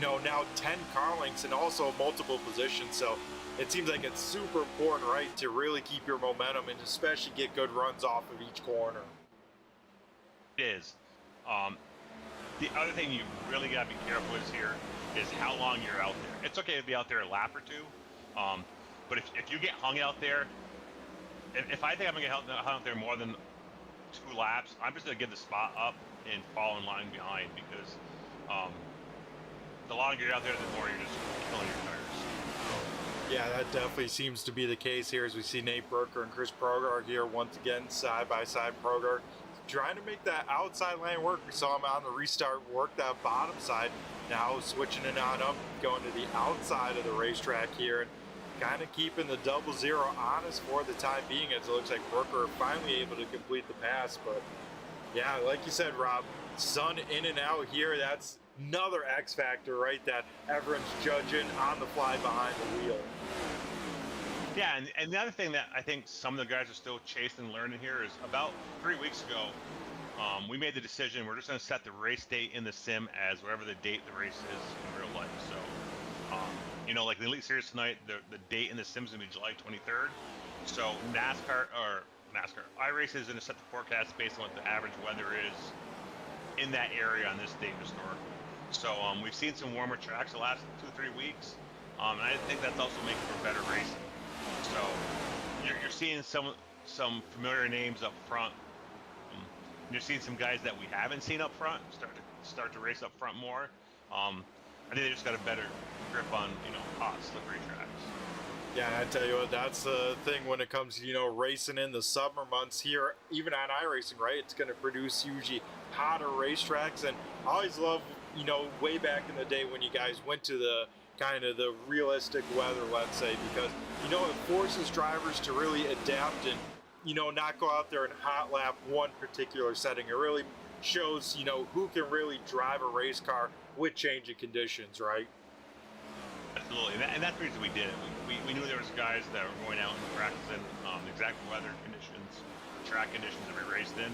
now 10 car lengths and also multiple positions. So it seems like it's super important, right, to really keep your momentum and especially get good runs off of each corner. It is. The other thing you really got to be careful is how long you're out there. It's okay to be out there a lap or two, But if you get hung out there, if I think I'm gonna get hung out there more than 2 laps, I'm just gonna give the spot up and fall in line behind, because the longer you're out there, the more you're just killing your tires. Yeah, that definitely seems to be the case here, as we see Nate Brooker and Chris Progar here once again side by side. Progar trying to make that outside lane work. We saw him on the restart work that bottom side. Now switching it on up, going to the outside of the racetrack here, and kind of keeping the 0-0 honest for the time being, as it looks like Brooker finally able to complete the pass. But yeah, like you said, Rob, sun in and out here, that's another X factor, right? That everyone's judging on the fly behind the wheel. Yeah, and the other thing that I think some of the guys are still chasing and learning here is, about 3 weeks ago, we made the decision we're just going to set the race date in the sim as whatever the date the race is in real life. So, like the Elite Series tonight, the date in the sim is going to be July 23rd. So iRacing is going to set the forecast based on what the average weather is in that area on this date historically. So we've seen some warmer tracks the last 2-3 weeks, and I think that's also making for better racing. So you're seeing some familiar names up front. You're seeing some guys that we haven't seen up front start to race up front more. I think they just got a better grip on hot, slippery tracks. Yeah, I tell you what, that's the thing when it comes to racing in the summer months here, even on iRacing, right? It's going to produce usually hotter racetracks, and I always love way back in the day when you guys went to the kind of the realistic weather, let's say, because it forces drivers to really adapt and not go out there and hot lap one particular setting. It really shows who can really drive a race car with changing conditions, right? Absolutely, and that's the reason we did it. We knew there was guys that were going out and practicing the exact weather conditions, track conditions that we raced in,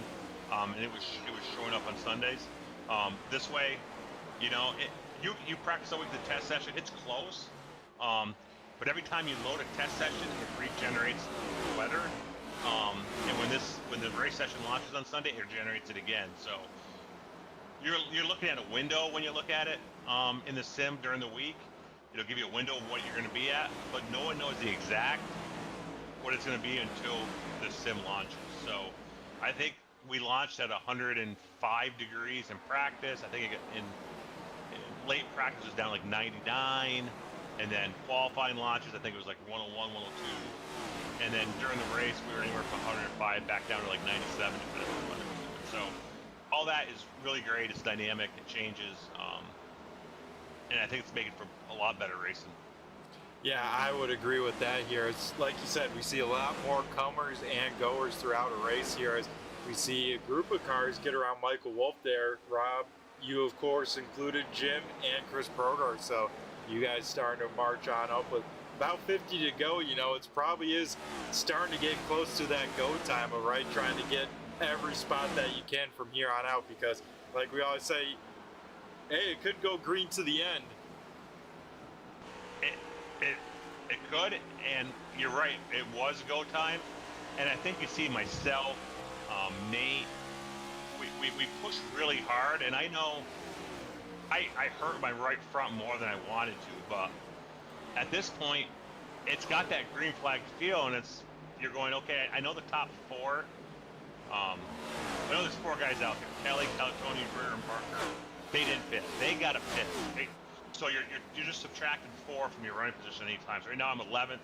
and it was showing up on Sundays. This way, you practice a week the test session. It's close, but every time you load a test session, it regenerates the weather. And when the race session launches on Sunday, it regenerates it again. So you're looking at a window when you look at it in the sim during the week. It'll give you a window of what you're going to be at, but no one knows the exact what it's going to be until the sim launches. So I think we launched at 105 degrees in practice. I think in late practice it was down like 99, and then qualifying launches I think it was like 101, 102, and then during the race we were anywhere from 105 back down to like 97 depending on the weather. So all that is really great. It's dynamic. It changes. And I think it's making for a lot better racing. Yeah, I would agree with that here. It's like you said, we see a lot more comers and goers throughout a race here, as we see a group of cars get around Michael Wolf there. Rob, you of course included Jim and Chris Progar, so you guys starting to march on up with about 50 to go. It's probably is starting to get close to that go time of trying to get every spot that you can from here on out, because like we always say, hey, it could go green to the end. It could, and you're right. It was go time, and I think you see myself, Nate. We pushed really hard, and I know I hurt my right front more than I wanted to, but at this point, it's got that green flag feel, and you're going, okay. I know the top 4. I know there's 4 guys out there: Kelly, Tony, Brewer, and Parker. They didn't fit. They got to fit. So you're just subtracting 4 from your running position anytime. So right now I'm 11th.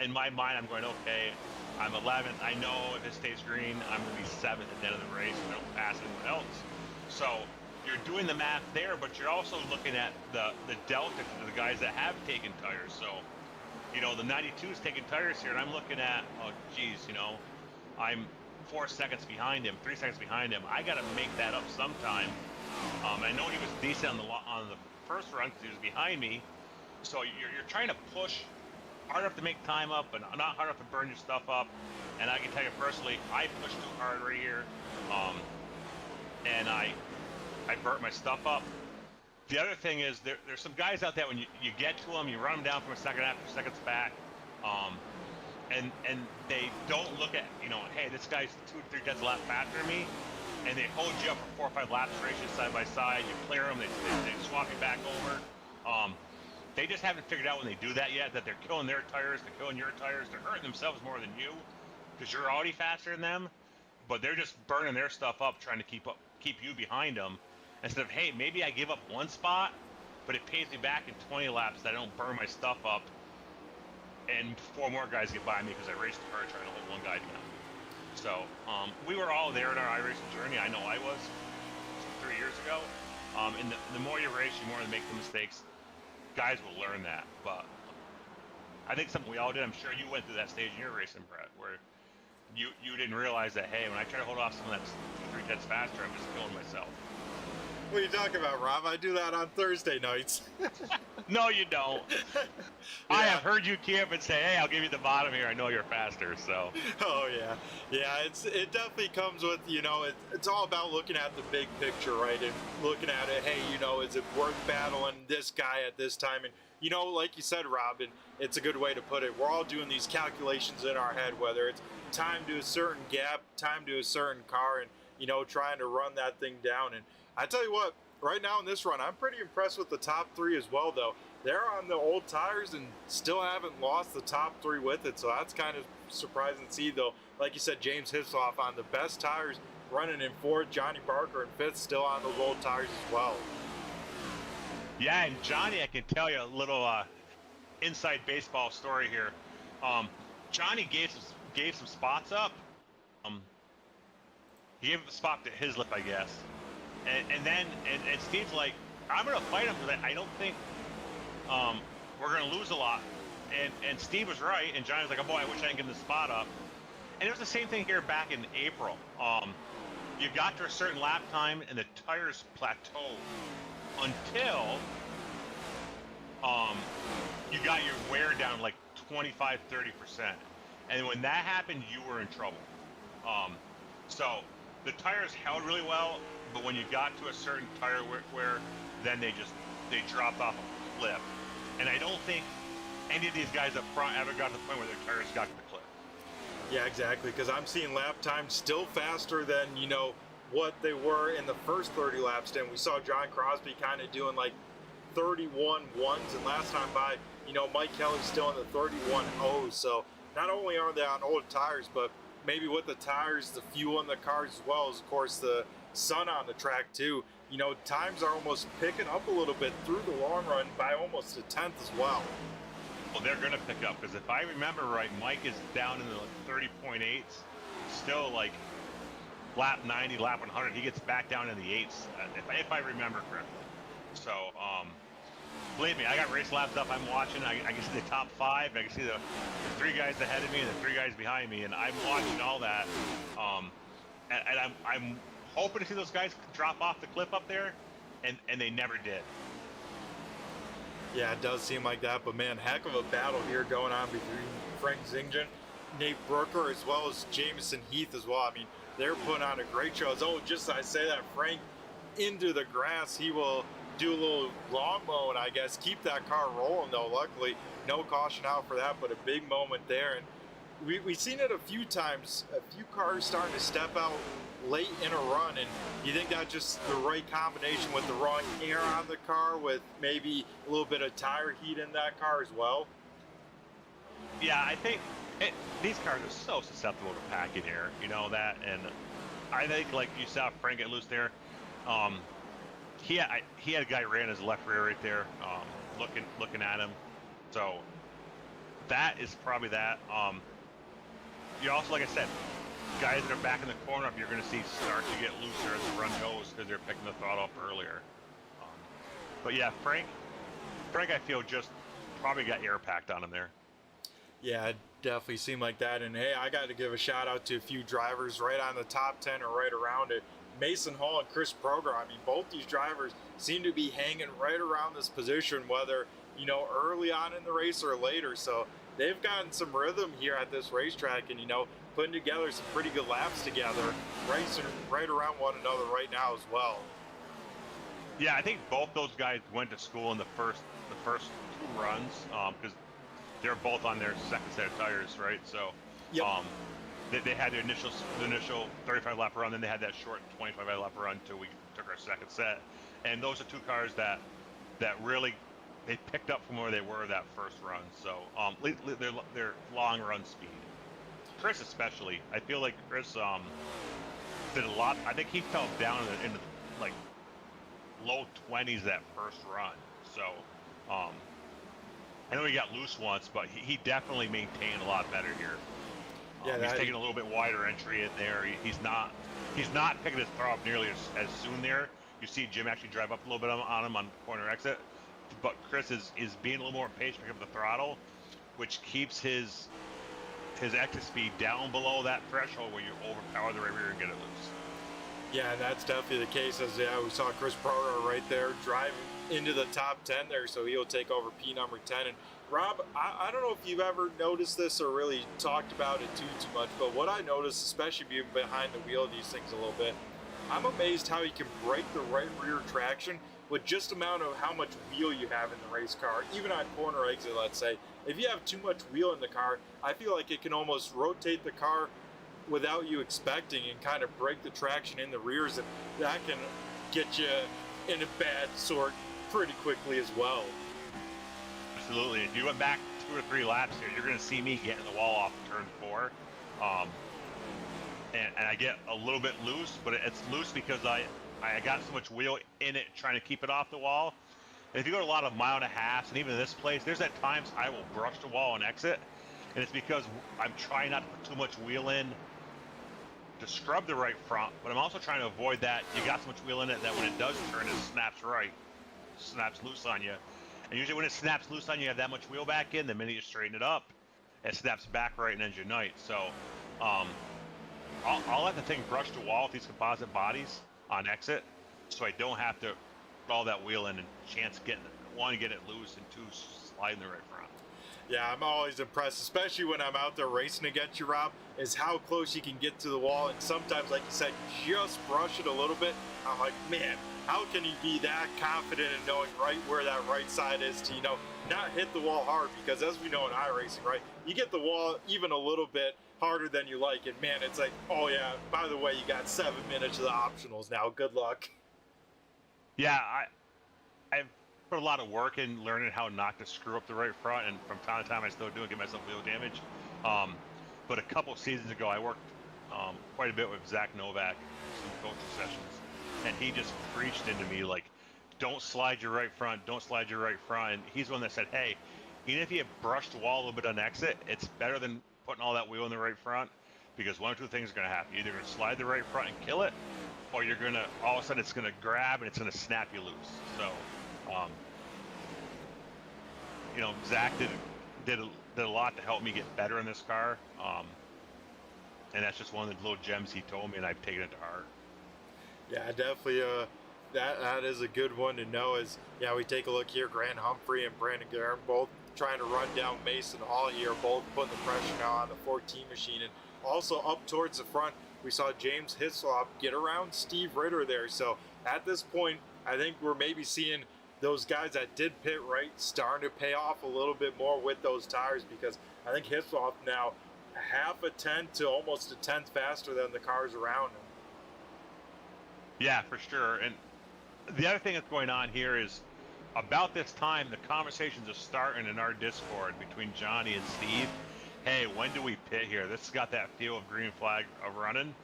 In my mind, I'm going, okay, I'm 11th. I know if it stays green, I'm going to be 7th at the end of the race. I don't pass anyone else. So you're doing the math there, but you're also looking at the delta to the guys that have taken tires. So, the 92 is taking tires here, and I'm looking at, I'm 4 seconds behind him, 3 seconds behind him. I got to make that up sometime. I know he was decent on the first run because he was behind me. So you're trying to push hard enough to make time up, but not hard enough to burn your stuff up. And I can tell you personally, I pushed too hard right here, and I burnt my stuff up. The other thing is there's some guys out there when you get to them, you run them down from a second after seconds back, and they don't look at hey, this guy's 2 or 3 tenths a lap faster than me. And they hold you up for 4 or 5 laps, races side by side. You clear them, they swap you back over. they just haven't figured out when they do that yet that they're killing their tires, they're killing your tires, they're hurting themselves more than you because you're already faster than them, but they're just burning their stuff up trying to keep you behind them instead of, hey, maybe I give up one spot, but it pays me back in 20 laps that I don't burn my stuff up and 4 more guys get by me because I raced the car trying to hold one guy down. So we were all there in our iRacing journey. I know I was 3 years ago. And the more you race, the more you make the mistakes. Guys will learn that. But I think something we all did. I'm sure you went through that stage in your racing, Brett, where you didn't realize that, hey, when I try to hold off someone that's 2-3 tenths faster, I'm just killing myself. What are you talking about, Rob? I do that on Thursday nights. No, you don't. Yeah. I have heard you camp and say, hey, I'll give you the bottom here. I know you're faster, so. Oh, yeah. Yeah, it definitely comes with, it's all about looking at the big picture, right? And looking at it, hey, is it worth battling this guy at this time? And, like you said, Robin, it's a good way to put it. We're all doing these calculations in our head, whether it's time to a certain gap, time to a certain car, and, trying to run that thing down. And I tell you what, right now in this run, I'm pretty impressed with the top 3 as well, though. They're on the old tires and still haven't lost the top 3 with it, so that's kind of surprising to see, though. Like you said, James Hisloff on the best tires running in 4th, Johnny Barker in 5th, still on those old tires as well. Yeah, and Johnny, I can tell you a little inside baseball story here. Johnny gave some spots up. He gave a spot to his lip, I guess. And then Steve's like, I'm going to fight him because I don't think we're going to lose a lot. And Steve was right, and Johnny was like, oh boy, I wish I didn't give him the spot up. And it was the same thing here back in April. You got to a certain lap time, and the tires plateaued until you got your wear down like 25-30%. And when that happened, you were in trouble. So the tires held really well, but when you got to a certain tire wear, then they dropped off a cliff. And I don't think any of these guys up front ever got to the point where their tires got to the cliff. Yeah, exactly, because I'm seeing lap times still faster than, what they were in the first 30 laps. And we saw John Crosby kind of doing like 31 ones, and last time by, Mike Kelly's still in the 31 O's. So not only are they on old tires, but maybe with the tires, the fuel in the cars, as well as, of course, the sun on the track too. Times are almost picking up a little bit through the long run by almost a tenth as well. Well, they're going to pick up, because if I remember right, Mike is down in the 30.8s, still like lap 90, lap 100. He gets back down in the 8s, if I remember correctly. So, believe me, I got race laps up. I'm watching. I can see the top 5. I can see the 3 guys ahead of me and the 3 guys behind me, and I'm watching all that. And I'm hoping to see those guys drop off the cliff up there, and they never did. Yeah, it does seem like that, but man, heck of a battle here going on between Frank Zington, Nate Brooker, as well as Jamison Heath as well. I mean, they're putting on a great show. Oh, just as I say that, Frank into the grass, he will do a little lawn mowing, I guess, keep that car rolling, though. Luckily, no caution out for that, but a big moment there. And we've seen it a few times, a few cars starting to step out late in a run, and you think that's just the right combination with the wrong air on the car, with maybe a little bit of tire heat in that car as well? Yeah, I think these cars are so susceptible to packing air, that, and I think, like you saw Frank get loose there, he had a guy ran his left rear right there, looking at him, so that is probably that. You also, like I said, guys that are back in the corner up, you're going to see start to get looser as the run goes because they're picking the throttle up earlier. But yeah, Frank, I feel just probably got air packed on him there. Yeah, it definitely seemed like that. And hey, I got to give a shout out to a few drivers right on the top 10 or right around it. Mason Hall and Chris Proger. I mean, both these drivers seem to be hanging right around this position, whether, early on in the race or later. So they've gotten some rhythm here at this racetrack, and, putting together some pretty good laps together, racing right around one another right now as well. Yeah, I think both those guys went to school in the first 2 runs, because they're both on their second set of tires, right? So, yep. They had their initial 35 lap run, then they had that short 25 lap run until we took our second set. And those are 2 cars that really they picked up from where they were that first run. So their long run speed. Chris especially, I feel like Chris did a lot. I think he fell down in the like low 20s that first run. So I know he got loose once, but he definitely maintained a lot better here. He's taking a little bit wider entry in there. He's not picking his throttle up nearly as soon there. You see Jim actually drive up a little bit on him on corner exit, but Chris is being a little more patient picking up the throttle, which keeps his exit speed down below that threshold where you overpower the right rear and get it loose. Yeah, and that's definitely the case. As we saw Chris Prower right there driving into the top 10 there, so he'll take over P number 10. And Rob, I don't know if you've ever noticed this or really talked about it too much, but what I noticed, especially being behind the wheel of these things a little bit, I'm amazed how you can break the right rear traction with just amount of how much wheel you have in the race car. Even on corner exit, let's say, if you have too much wheel in the car, I feel like it can almost rotate the car without you expecting and kind of break the traction in the rears, and that can get you in a bad sort pretty quickly as well. Absolutely. If you went back 2 or 3 laps here, you're going to see me getting the wall off turn 4. And I get a little bit loose, but it's loose because I got so much wheel in it trying to keep it off the wall. And if you go to a lot of 1.5 miles, and even this place, there's at times I will brush the wall and exit. And it's because I'm trying not to put too much wheel in to scrub the right front, but I'm also trying to avoid that. You got so much wheel in it that when it does turn, it snaps loose on you. And usually when it snaps loose on you, you have that much wheel back in. The minute you straighten it up, it snaps back right and ends your night. So I'll let the thing brush the wall with these composite bodies on exit, so I don't have to put all that wheel in and chance getting it. 1, get it loose, and 2, slide in the right front. Yeah, I'm always impressed, especially when I'm out there racing against you, Rob, is how close you can get to the wall. And sometimes, like you said, just brush it a little bit. I'm like, man, how can you be that confident in knowing right where that right side is to, not hit the wall hard? Because as we know in iRacing, right, you get the wall even a little bit harder than you like. And man, it's like, oh yeah, by the way, you got 7 minutes of the optionals now. Good luck. Yeah, I've put a lot of work in learning how not to screw up the right front, and from time to time I still do and get myself wheel damage. But a couple seasons ago, I worked quite a bit with Zach Novak, some coaching sessions, and he just preached into me like, don't slide your right front, don't slide your right front. And he's the one that said, hey, even if you brush the wall a little bit on exit, it's better than putting all that wheel in the right front, because 1 or 2 things are going to happen. You're either going to slide the right front and kill it, or you're going to, all of a sudden it's going to grab and it's going to snap you loose. So, Zach did a lot to help me get better in this car, and that's just one of the little gems he told me, and I've taken it to heart. Yeah, definitely. That is a good one to know. Is we take a look here. Grant Humphrey and Brandon Guerin both trying to run down Mason Hall here, both putting the pressure now on the 14 machine, and also up towards the front. We saw James Hislop get around Steve Ritter there. So at this point, I think we're maybe seeing those guys that did pit right starting to pay off a little bit more with those tires, because I think Hislop now half a tenth to almost a tenth faster than the cars around him. Yeah, for sure. And the other thing that's going on here is about this time, the conversations are starting in our Discord between Johnny and Steve. Hey, when do we pit here? This has got that feel of green flag of running.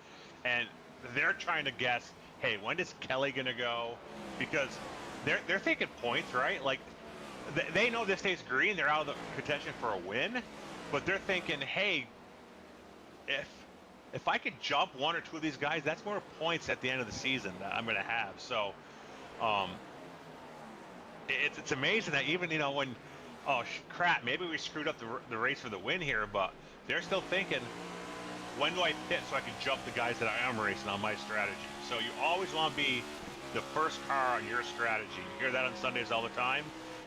And they're trying to guess, hey, when is Kelly going to go? Because they're thinking points, right? Like, they know this stays green, they're out of the contention for a win. But they're thinking, hey, if I could jump 1 or 2 of these guys, that's more points at the end of the season that I'm going to have. So, it's amazing that even, when, crap, maybe we screwed up the race for the win here, but they're still thinking, when do I pit so I can jump the guys that I am racing on my strategy? So you always want to be the first car on your strategy. You hear that on Sundays all the time,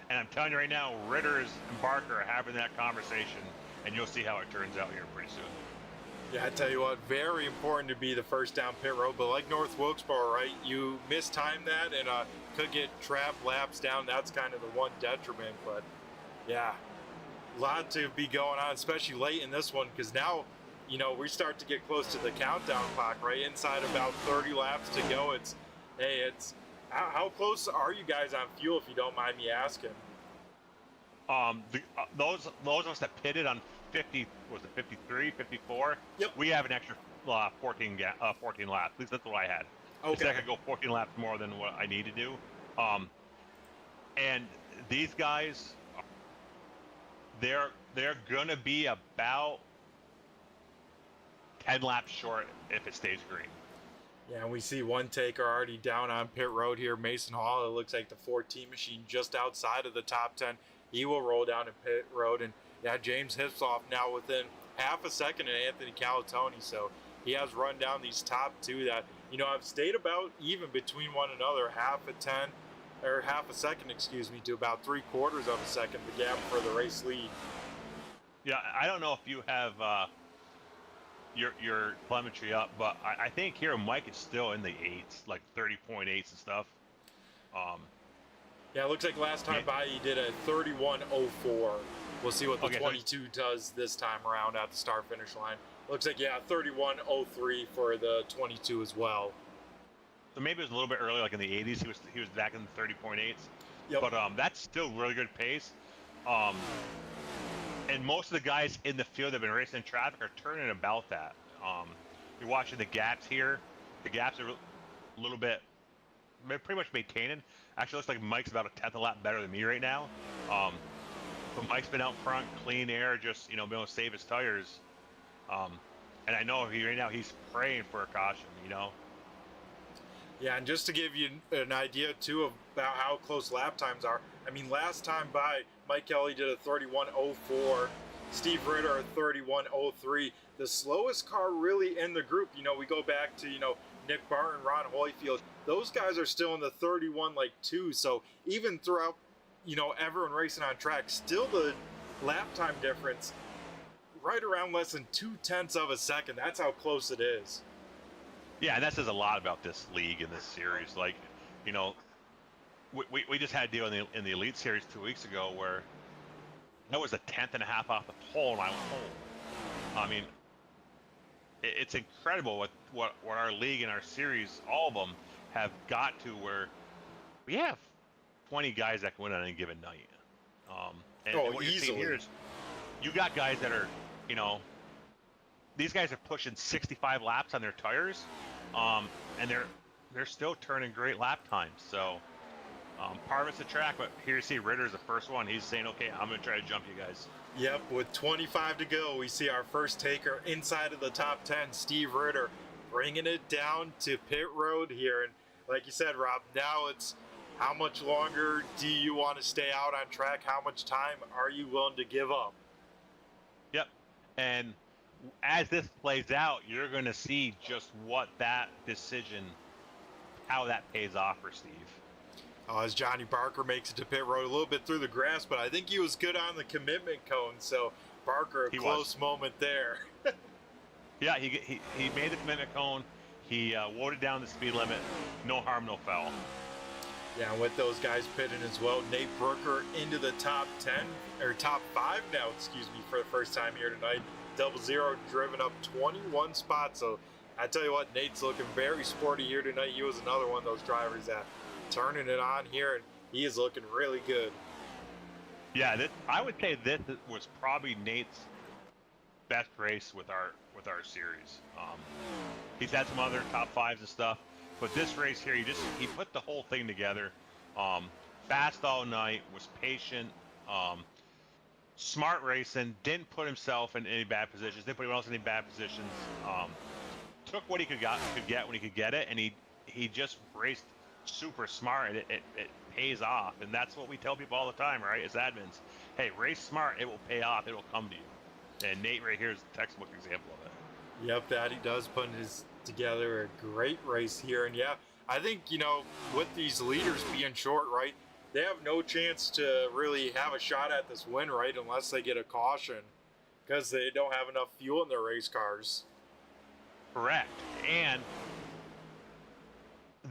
and I'm telling you right now, Ritters and Barker are having that conversation, and you'll see how it turns out here pretty soon. Yeah, I tell you what, very important to be the first down pit road, but like North Wilkesboro, right, you mistime that and could get trapped laps down. That's kind of the one detriment, but yeah, a lot to be going on, especially late in this one, because now, we start to get close to the countdown clock, right? Inside about 30 laps to go. How close are you guys on fuel, if you don't mind me asking? Those of us that pitted on 50, was it 53, 54? Yep. We have an extra 14 laps. At least that's what I had. Okay. I could go 14 laps more than what I need to do. And these guys, they're gonna be about 10 laps short if it stays green. Yeah, and we see one taker already down on pit road here. Mason Hall, it looks like the 14 machine just outside of the top 10. He will roll down to pit road. And yeah, James Hipsoff now within half a second of Anthony Calatoni. So he has run down these top two that, you know, have stayed about even between one another, half a second, to about 3/4 of a second, the gap for the race lead. Yeah, I don't know if you have your telemetry up, but I think here Mike is still in the 8s, like 30.8s and stuff. Yeah, it looks like last time by he did a 31:04. We'll see what the 22 does this time around at the start-finish line. Looks like, yeah, 31:03 for the 22 as well. So maybe it was a little bit early, like in the 80s. He was back in the 30.8s. Yep. But that's still really good pace. And most of the guys in the field that have been racing in traffic are turning about that. You're watching the gaps here. The gaps are a little bit, pretty much maintaining. Actually, looks like Mike's about a 10th a lap better than me right now. But Mike's been out front, clean air, just, you know, being able to save his tires. And I know right now he's praying for a caution, you know. Yeah, and just to give you an idea, too, about how close lap times are. I mean, last time by, Mike Kelly did a 31:04. Steve Ritter a 31:03. The slowest car really in the group, you know, we go back to, you know, Nick Barton, Ron Holyfield. Those guys are still in the 31:2. So even throughout, you know, everyone racing on track, still the lap time difference right around less than 0.2 of a second. That's how close it is. Yeah, and that says a lot about this league and this series. Like, you know, we just had a deal in the Elite Series 2 weeks ago where that was a 10th and a half off the pole, and I went home. I mean, it's incredible what our league and our series, all of them, have got to where we have 20 guys that can win on any given night. And what you're seeing here is you got guys that are, you know, these guys are pushing 65 laps on their tires, and they're still turning great lap times. So part of it's the track, but here you see Ritter's the first one. He's saying, okay, I'm going to try to jump you guys. Yep, with 25 to go, we see our first taker inside of the top 10, Steve Ritter, bringing it down to pit road here. And like you said, Rob, now it's how much longer do you want to stay out on track? How much time are you willing to give up? Yep, and as this plays out, you're going to see just what that decision, how that pays off for Steve. As Johnny Barker makes it to pit road a little bit through the grass, but I think he was good on the commitment cone, so Barker, a close moment there. Yeah, he made the commitment cone. He loaded down the speed limit. No harm, no foul. Yeah, and with those guys pitting as well, Nate Brooker into the top 10, or top 5 now, for the first time here tonight. 00 driven up 21 spots, so I tell you what, Nate's looking very sporty here tonight. He was another one of those drivers that turning it on here, and he is looking really good. Yeah, I would say this was probably Nate's best race with our series. He's had some other top 5s and stuff, but this race here, he put the whole thing together. Fast all night, was patient, smart racing, didn't put himself in any bad positions, didn't put anyone else in any bad positions. Took what he could get when he could get it, and he just raced super smart, and it pays off. And that's what we tell people all the time, right, as admins. Hey, race smart, it will pay off, it will come to you. And Nate right here is a textbook example of it. Yep, that he does put together a great race here. And yeah, I think, you know, with these leaders being short, right, they have no chance to really have a shot at this win, right, unless they get a caution, because they don't have enough fuel in their race cars. Correct. And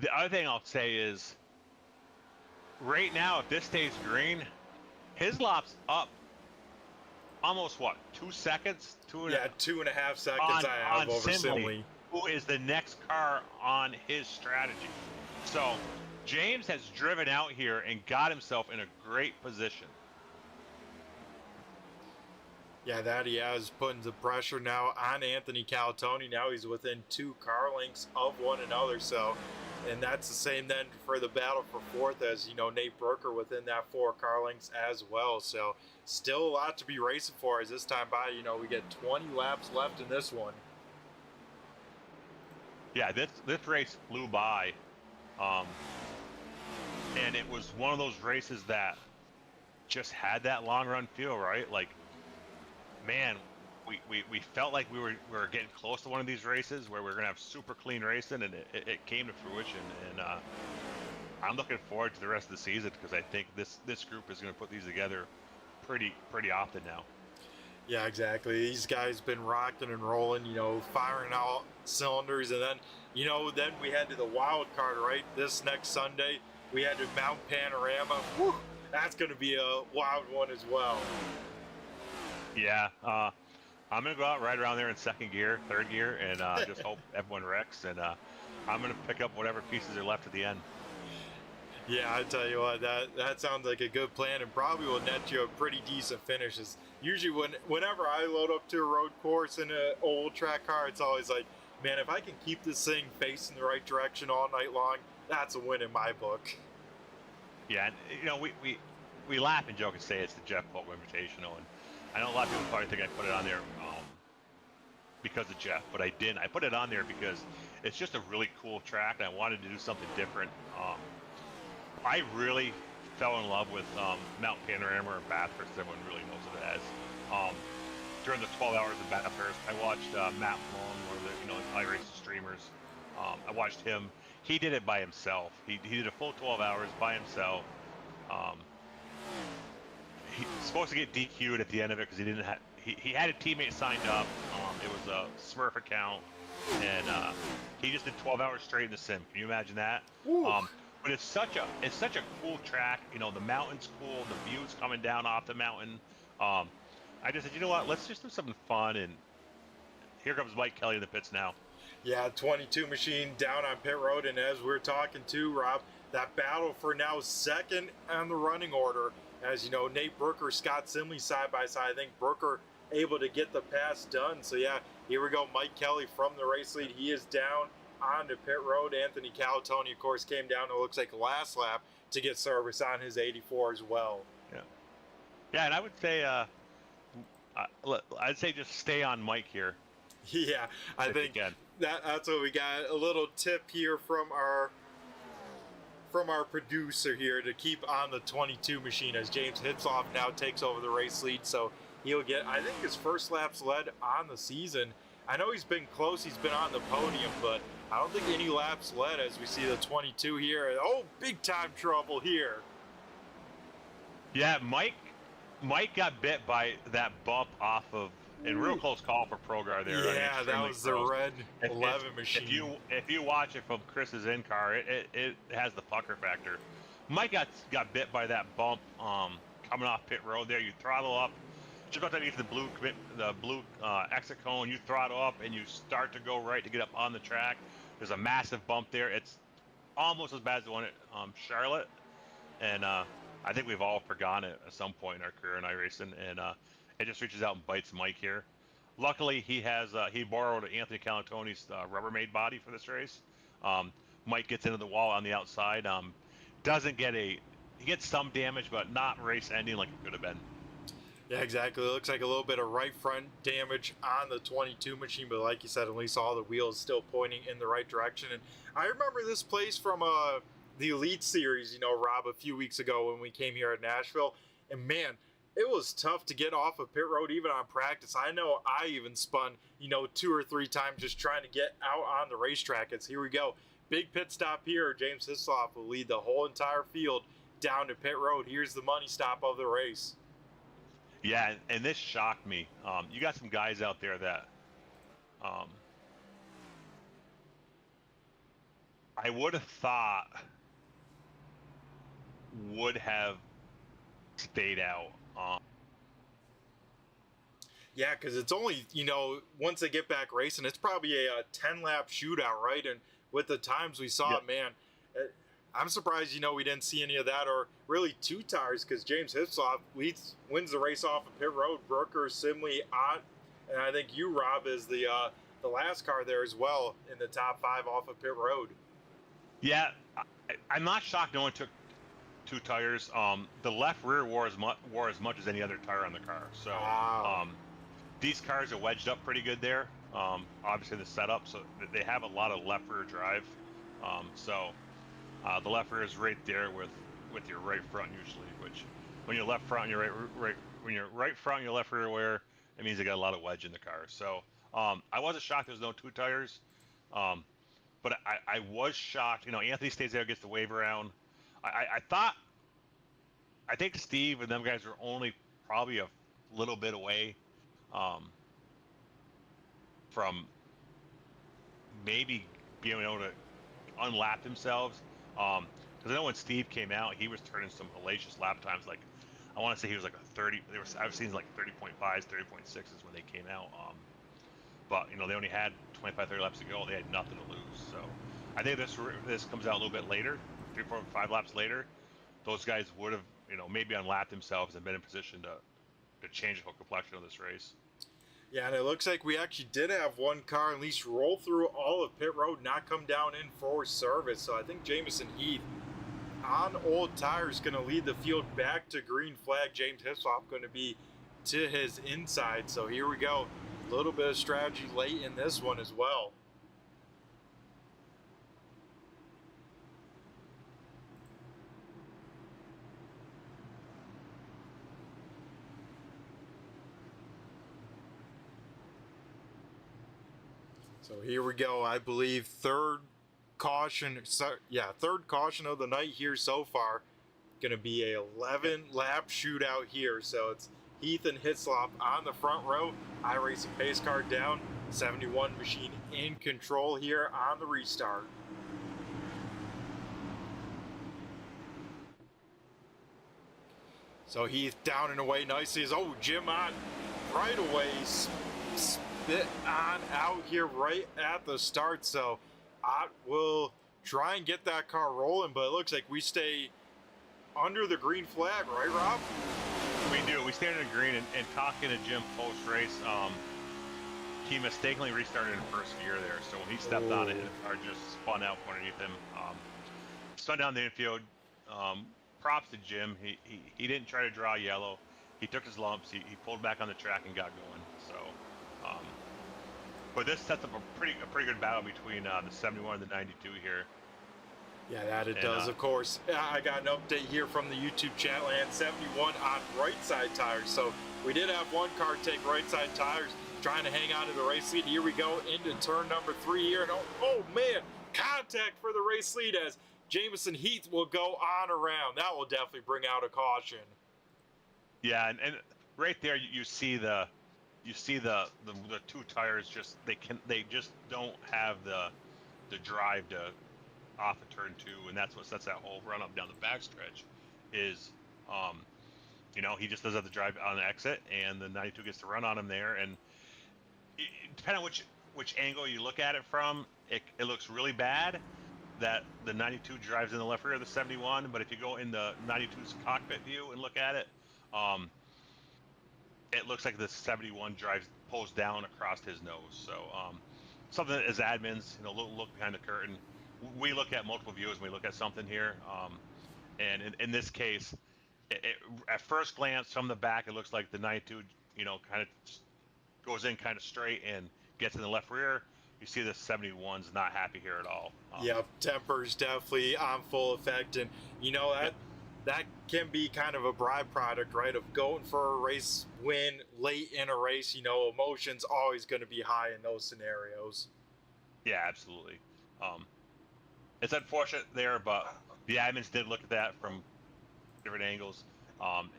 the other thing I'll say is, right now, if this stays green, Hislop's up almost, 2 seconds? 2.5 seconds I have over Simley, who is the next car on his strategy. So James has driven out here and got himself in a great position. Yeah, that he has, putting the pressure now on Anthony Calatoni. Now he's within 2 car lengths of one another. So, and that's the same then for the battle for fourth, as you know, Nate Brooker within that 4 car lengths as well. So still a lot to be racing for, as this time by, you know, we get 20 laps left in this one. Yeah, this race flew by, and it was one of those races that just had that long run feel, right? Like, man, we felt like we were getting close to one of these races where we're gonna have super clean racing, and it came to fruition. And I'm looking forward to the rest of the season, because I think this group is gonna put these together pretty often now. Yeah, exactly. These guys been rocking and rolling, you know, firing all cylinders. And then, you know, then we head to the wild card, right? This next Sunday, we head to Mount Panorama. Whew, that's going to be a wild one as well. Yeah, I'm going to go out right around there in second gear, third gear, and just hope everyone wrecks. And I'm going to pick up whatever pieces are left at the end. Yeah, I tell you what, that sounds like a good plan, and probably will net you a pretty decent finish. Is usually whenever I load up to a road course in an old track car, it's always like, man, if I can keep this thing facing the right direction all night long, that's a win in my book. Yeah, and you know, we laugh and joke and say it's the Jeff Pope Invitational, and I know a lot of people probably think I put it on there because of Jeff, but I didn't. I put it on there because it's just a really cool track, and I wanted to do something different. I really fell in love with Mount Panorama, or Bathurst, as everyone really knows it as. During the 12 hours of Bathurst, I watched Matt Malone, one of the iRacing streamers. I watched him. He did it by himself. He did a full 12 hours by himself. He's supposed to get DQ'd at the end of it because he didn't have. He had a teammate signed up. It was a Smurf account, and he just did 12 hours straight in the sim. Can you imagine that? But it's such a cool track. You know, the mountain's cool. The view's coming down off the mountain. I just said, you know what? Let's just do something fun. And here comes Mike Kelly in the pits now. Yeah, 22 machine down on pit road, and as we're talking to Rob, that battle for now second on the running order. As you know, Nate Brooker, Scott Simley side by side. I think Brooker able to get the pass done. So yeah, here we go. Mike Kelly from the race lead. He is down on the pit road. Anthony Calatoni, of course, came down, it looks like, last lap to get service on his 84 as well. Yeah, and I would say, I'd say just stay on Mike here. Yeah, I think that's what we got. A little tip here from our producer here to keep on the 22 machine, as James Hitzloff now takes over the race lead. So he'll get, I think, his first laps led on the season. I know he's been close, he's been on the podium, but I don't think any laps led as we see the 22 here. Oh, big time trouble here. Yeah, Mike got bit by that bump off of, and real close call for Progar there. Yeah, that was the red 11 machine. If you watch it from Chris's in-car, it has the pucker factor. Mike got bit by that bump coming off pit road there. You throttle up, just about to get to the blue exit cone, you throttle up and you start to go right to get up on the track. There's a massive bump there. It's almost as bad as the one at Charlotte, and I think we've all forgotten it at some point in our career in iRacing, and it just reaches out and bites Mike here. Luckily, he borrowed Anthony Calatoni's Rubbermaid body for this race. Mike gets into the wall on the outside. He gets some damage, but not race ending like it could have been. Yeah, exactly. It looks like a little bit of right front damage on the 22 machine, but like you said, at least all the wheels still pointing in the right direction. And I remember this place from the Elite Series, you know, Rob, a few weeks ago when we came here at Nashville. And man, it was tough to get off of pit road even on practice. I know I even spun, you know, 2 or 3 times just trying to get out on the racetrack. It's here we go. Big pit stop here. James Hitzloff will lead the whole entire field down to pit road. Here's the money stop of the race. Yeah, and this shocked me. You got some guys out there that I would have thought would have stayed out. Yeah, because it's only, you know, once they get back racing, it's probably a 10-lap shootout, right? And with the times we saw, man, I'm surprised, we didn't see any of that, or really 2 tires, because James Hislop wins the race off of pit road. Brooker, Simley, Ott, and I think you, Rob, is the last car there as well in the top 5 off of pit road. Yeah, I'm not shocked no one took 2 tires. The left rear wore as much as any other tire on the car. So Wow. These cars are wedged up pretty good there. Obviously the setup, so they have a lot of left rear drive. The left rear is right there with your right front usually. Which when you're left front and your when you're right front and your left rear wear, it means they got a lot of wedge in the car. So I wasn't shocked there's no 2 tires. But I was shocked. Anthony stays there, gets the wave around. I think Steve and them guys were only probably a little bit away from maybe being able to unlap themselves. Because I know when Steve came out, he was turning some hellacious lap times. Like, I want to say he was like a 30. I've seen like 30.5s, 30.6s when they came out. But they only had 25, 30 laps to go. They had nothing to lose. So I think this comes out a little bit later, 3, 4, 5 laps later. Those guys would have, maybe unlapped themselves and been in position to change the whole complexion of this race. Yeah, and it looks like we actually did have one car at least roll through all of pit road, not come down in for service. So I think Jamison Heath on old tires going to lead the field back to green flag. James Hislop going to be to his inside. So here we go. A little bit of strategy late in this one as well. So here we go. I believe third caution of the night here so far. Going to be a 11 lap shootout here. So it's Heath and Hislop on the front row. iRacing pace car down. 71 machine in control here on the restart. So Heath down and away nicely. Jim on right away. Spit on out here right at the start. So Ott will try and get that car rolling, but it looks like we stay under the green flag, right, Rob? We do. We stay under the green, and talking to Jim post-race, he mistakenly restarted in first gear there. So when he stepped on it, the car just spun out underneath him. Spun down the infield. Props to Jim. He didn't try to draw yellow. He took his lumps. He pulled back on the track and got going. So, but this sets up a pretty good battle between the 71 and the 92 here. Yeah, that it does, of course. I got an update here from the YouTube channel, and 71 on right side tires. So we did have one car take right side tires, trying to hang on to the race lead. Here we go into turn number 3 here. And oh man, contact for the race lead as Jamison Heath will go on around. That will definitely bring out a caution. Yeah, and right there you see the 2 tires just they just don't have the drive to off of turn 2, and that's what sets that whole run up down the backstretch. Is he just doesn't have the drive on the exit, and the 92 gets to run on him there. And depending on which angle you look at it from, it looks really bad that the 92 drives in the left rear of the 71. But if you go in the 92's cockpit view and look at it, it looks like the 71 pulls down across his nose. So something that as admins, look behind the curtain. We look at multiple views when we look at something here. And in this case, at first glance from the back, it looks like the 92, kind of goes in kind of straight and gets in the left rear. You see the 71's not happy here at all. Yep, temper's definitely on full effect. And, that can be kind of a byproduct, right, of going for a race win late in a race. Emotion's always going to be high in those scenarios. Yeah, absolutely. It's unfortunate there, but the admins did look at that from different angles, and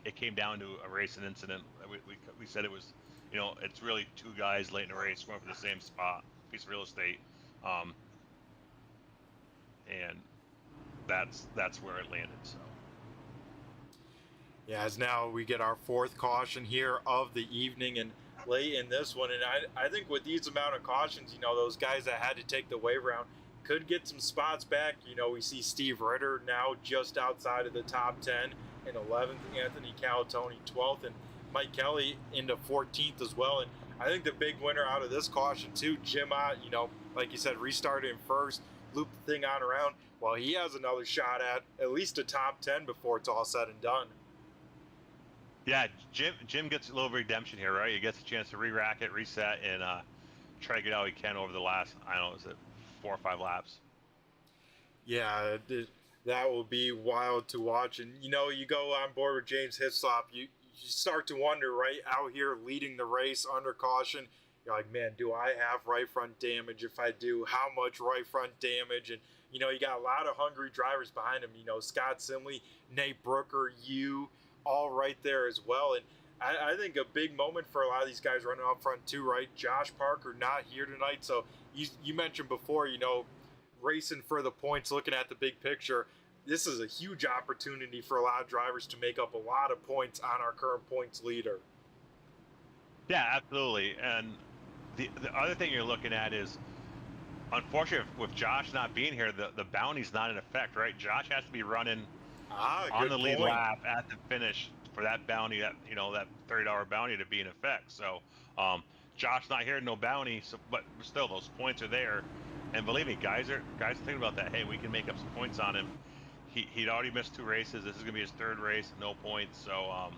it came down to a racing incident. We said it was, it's really 2 guys late in the race going for the same spot, piece of real estate, and that's where it landed. So. Yeah, as now we get our 4th caution here of the evening, and late in this one, and I think with these amount of cautions, those guys that had to take the wave round could get some spots back. You know, we see Steve Ritter now just outside of the top 10 in 11th, Anthony Calatoni 12th, and Mike Kelly into 14th as well. And I think the big winner out of this caution too, Jim Ott, you know, like you said, restarted in first, looped the thing on around. Well, he has another shot at least a top 10 before it's all said and done. Yeah, Jim gets a little redemption here, right? He gets a chance to re-rack it, reset, and try to get out he can over the last, I don't know, is it 4 or 5 laps? Yeah, that will be wild to watch. And, you know, you go on board with James Hislop, you start to wonder, right, out here leading the race under caution, you're like, man, do I have right front damage? If I do, how much right front damage? And, you know, you got a lot of hungry drivers behind him. You know, Scott Simley, Nate Brooker, you, all right there as well. And I think a big moment for a lot of these guys running up front too, right? Josh Parker not here tonight. So you mentioned before, you know, racing for the points, looking at the big picture. This is a huge opportunity for a lot of drivers to make up a lot of points on our current points leader. Yeah, absolutely. And the other thing you're looking at is, unfortunately, with Josh not being here, the bounty's not in effect, right? Josh has to be running on the lead lap at the finish for that bounty, that, you know, that $30 bounty to be in effect. So Josh not here, no bounty, so, but still those points are there. And believe me, guys are thinking about that. Hey, we can make up some points on him. He'd already missed 2 races. This is gonna be his 3rd race, no points. So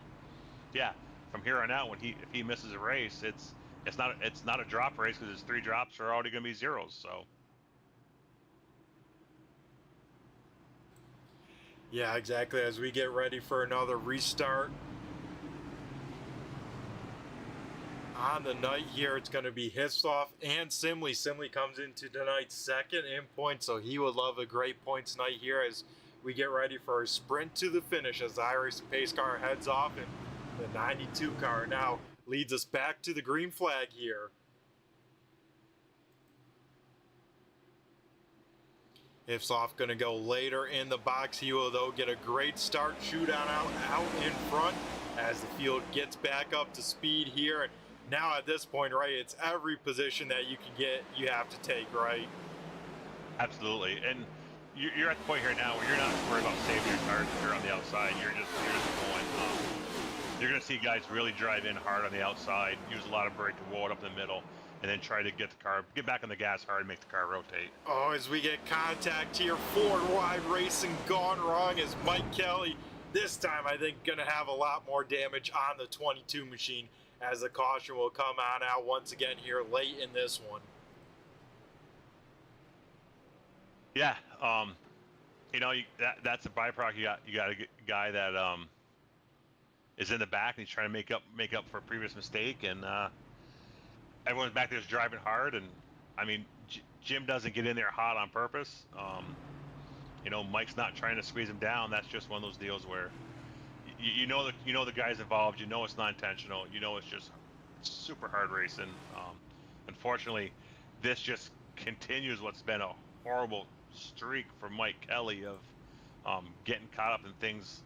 yeah, from here on out, if he misses a race, it's not a drop race, because his 3 drops are already gonna be zeros. So. Yeah, exactly. As we get ready for another restart on the night here, it's going to be Hislop and Simley. Simley comes into tonight's 2nd in points, so he would love a great points night here as we get ready for a sprint to the finish as the iRacing pace car heads off, and the 92 car now leads us back to the green flag here. Hislop going to go later in the box. He will, though, get a great start. Shootout out in front as the field gets back up to speed here. And now at this point, right, it's every position that you can get, you have to take, right? Absolutely. And you're at the point here now where you're not worried about saving your cars if you're on the outside. You're just going. You're going to see guys really drive in hard on the outside, use a lot of brake to roll it up in the middle, and then try to get back on the gas hard and make the car rotate. Oh, as we get contact here, Ford wide racing gone wrong as Mike Kelly, this time I think going to have a lot more damage on the 22 machine as the caution will come on out once again here late in this one. Yeah, you know, that's a byproduct. You got a guy that is in the back and he's trying to make up for a previous mistake, and everyone's back there just driving hard. And I mean, Jim doesn't get in there hot on purpose. You know, Mike's not trying to squeeze him down. That's just one of those deals where you know the guys involved. You know it's not intentional. You know it's just super hard racing. Unfortunately, this just continues what's been a horrible streak for Mike Kelly of getting caught up in things,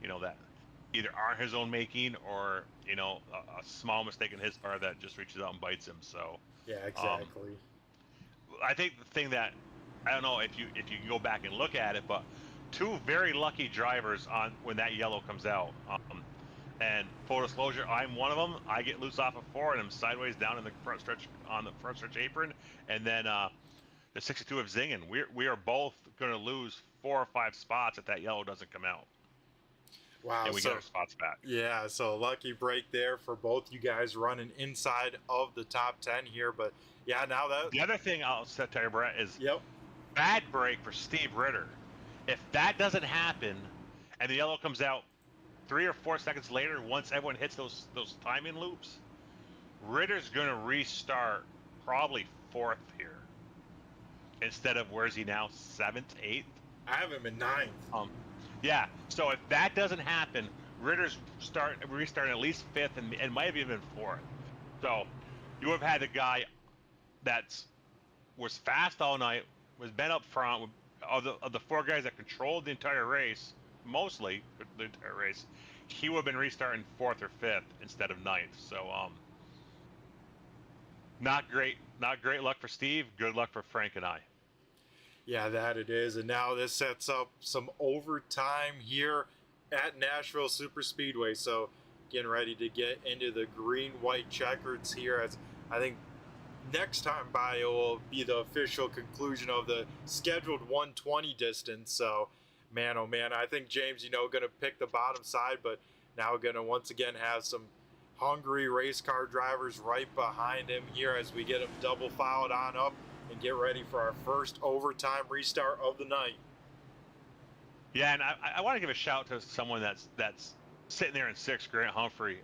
you know, that either aren't his own making, or, you know, a small mistake in his part that just reaches out and bites him. So yeah, exactly. I think the thing that, I don't know if you can go back and look at it, but 2 very lucky drivers on when that yellow comes out. And full disclosure, I'm one of them. I get loose off of 4 and I'm sideways down in the front stretch on the front stretch apron, and then the 62 of Zingen. We are both going to lose 4 or 5 spots if that yellow doesn't come out. Wow, and we get our spots back. Yeah, so lucky break there for both you guys running inside of the top 10 here. But yeah, now that the other thing I'll tell you, Brett, is bad break for Steve Ritter. If that doesn't happen and the yellow comes out 3 or 4 seconds later, once everyone hits those timing loops, Ritter's going to restart probably 4th here instead of, where's he now, 7th, 8th? I have him in 9th. Yeah, so if that doesn't happen, Ritter's restarting at least 5th and might have even 4th. So you have had a guy that was fast all night, was been up front, of the 4 guys that controlled the entire race, mostly the entire race, he would have been restarting 4th or 5th instead of 9th. So not great luck for Steve. Good luck for Frank and I. Yeah, that it is. And now this sets up some overtime here at Nashville Super Speedway. So getting ready to get into the green-white checkers here, as I think next time by it will be the official conclusion of the scheduled 120 distance. So, man, oh man, I think James, going to pick the bottom side, but now going to once again have some hungry race car drivers right behind him here as we get him double filed on up and get ready for our first overtime restart of the night. Yeah, and I want to give a shout to someone that's sitting there in sixth, Grant Humphrey.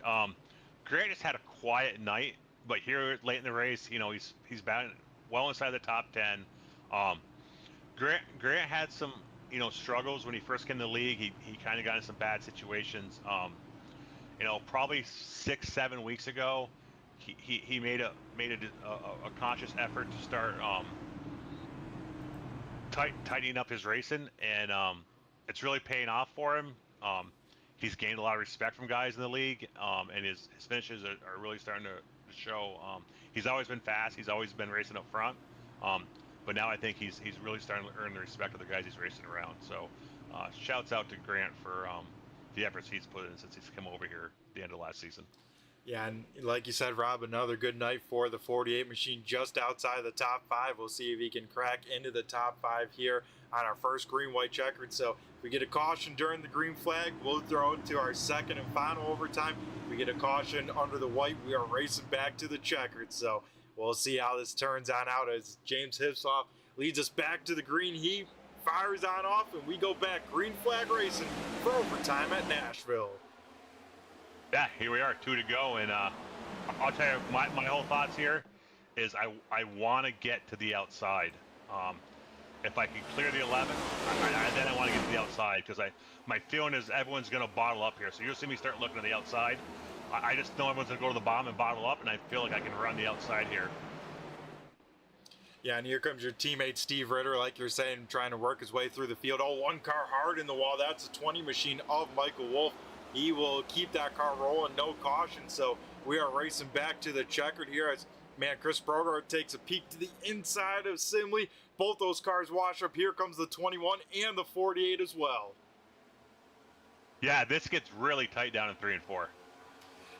Grant has had a quiet night, but here late in the race, he's batting well inside the top 10. Grant had some struggles when he first came to the league. He kind of got in some bad situations. Probably 6-7 weeks ago, he made a conscious effort to start tightening up his racing, and it's really paying off for him. He's gained a lot of respect from guys in the league, and his finishes are really starting to show. He's always been fast. He's always been racing up front, but now I think he's really starting to earn the respect of the guys he's racing around. So shouts out to Grant for the efforts he's put in since he's come over here at the end of last season. Yeah, and like you said, Rob, another good night for the 48 machine, just outside the top 5. We'll see if he can crack into the top 5 here on our first green-white checkered. So if we get a caution during the green flag, we'll throw it to our second and final overtime. If we get a caution under the white, we are racing back to the checkered. So we'll see how this turns on out as James Hipsoff leads us back to the green. He fires on off, and we go back green flag racing for overtime at Nashville. Yeah, here we are, 2 to go, and I'll tell you, my whole thoughts here is I want to get to the outside. If I can clear the 11, then I want to get to the outside, because my feeling is everyone's going to bottle up here. So you'll see me start looking at the outside. I just know everyone's going to go to the bottom and bottle up, and I feel like I can run the outside here. Yeah, and here comes your teammate Steve Ritter, like you're saying, trying to work his way through the field. Oh, one car hard in the wall. That's a 20 machine of Michael Wolf. He will keep that car rolling, no caution. So we are racing back to the checkered here as, man, Chris Brogard takes a peek to the inside of Simley. Both those cars wash up. Here comes the 21 and the 48 as well. Yeah, this gets really tight down in 3 and 4.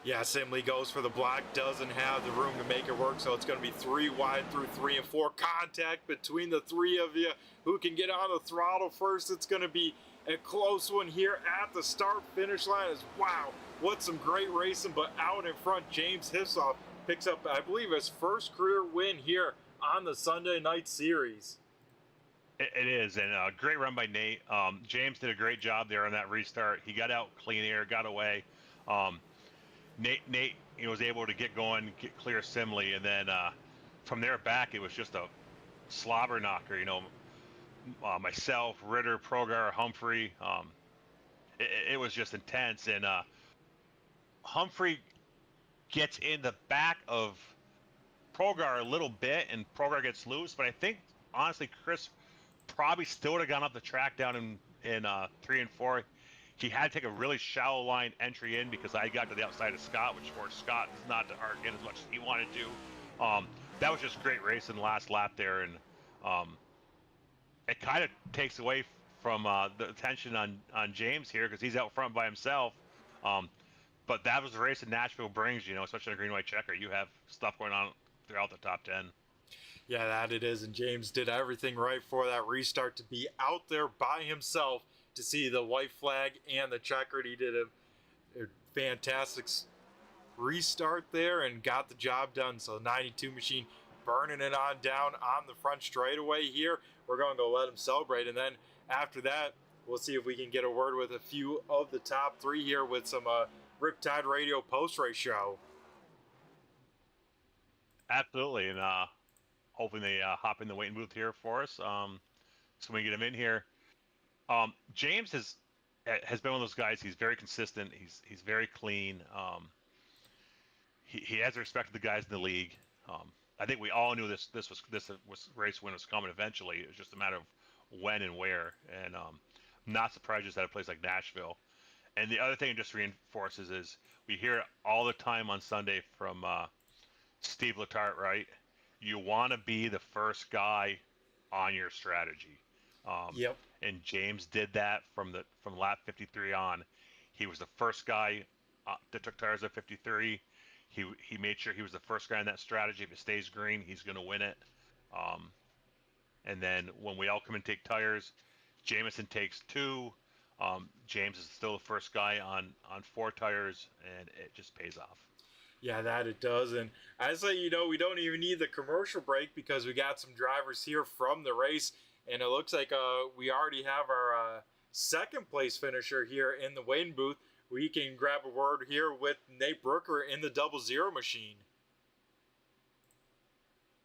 Yeah, Simley goes for the block, doesn't have the room to make it work, so it's going to be 3 wide through 3 and 4. Contact between the 3 of you. Who can get on the throttle first? It's going to be a close one here at the start-finish line. Is wow, what some great racing, but out in front, James Hipsoff picks up, I believe, his first career win here on the Sunday Night Series. It is, and a great run by Nate. James did a great job there on that restart. He got out clean air, got away. Nate was able to get going, get clear Simley, and then from there back, it was just a slobber knocker. Myself, Ritter, Progar, Humphrey. It was just intense, and Humphrey gets in the back of Progar a little bit, and Progar gets loose. But I think honestly, Chris probably still would have gone up the track down in 3 and 4. He had to take a really shallow line entry in because I got to the outside of Scott, which forced Scott not to arc in as much as he wanted to. That was just great racing last lap there, and it kind of takes away from the attention on James here because he's out front by himself. But that was the race that Nashville brings, especially in a green-white checker. You have stuff going on throughout the top 10. Yeah, that it is, and James did everything right for that restart to be out there by himself to see the white flag and the checkered. He did a fantastic restart there and got the job done. So 92 machine burning it on down on the front straightaway here. We're going to go let him celebrate, and then after that, we'll see if we can get a word with a few of the top 3 here with some Riptide Radio post-race show. Absolutely, and hoping they hop in the waiting booth here for us so we can get him in here. James has been one of those guys. He's very consistent. He's very clean. He has the respect of the guys in the league. I think we all knew this race win was coming eventually. It was just a matter of when and where. And I'm not surprised just at a place like Nashville. And the other thing it just reinforces is we hear it all the time on Sunday from Steve Letarte, right? You want to be the first guy on your strategy. Yep. And James did that from lap 53 on. He was the first guy that took tires at 53. He made sure he was the first guy in that strategy. If it stays green, he's going to win it. And then when we all come and take tires, Jameson takes 2. James is still the first guy on 4 tires, and it just pays off. Yeah, that it does. And I just let you know, we don't even need the commercial break because we got some drivers here from the race. And it looks like we already have our second place finisher here in the waiting booth. We can grab a word here with Nate Brooker in the 00 machine.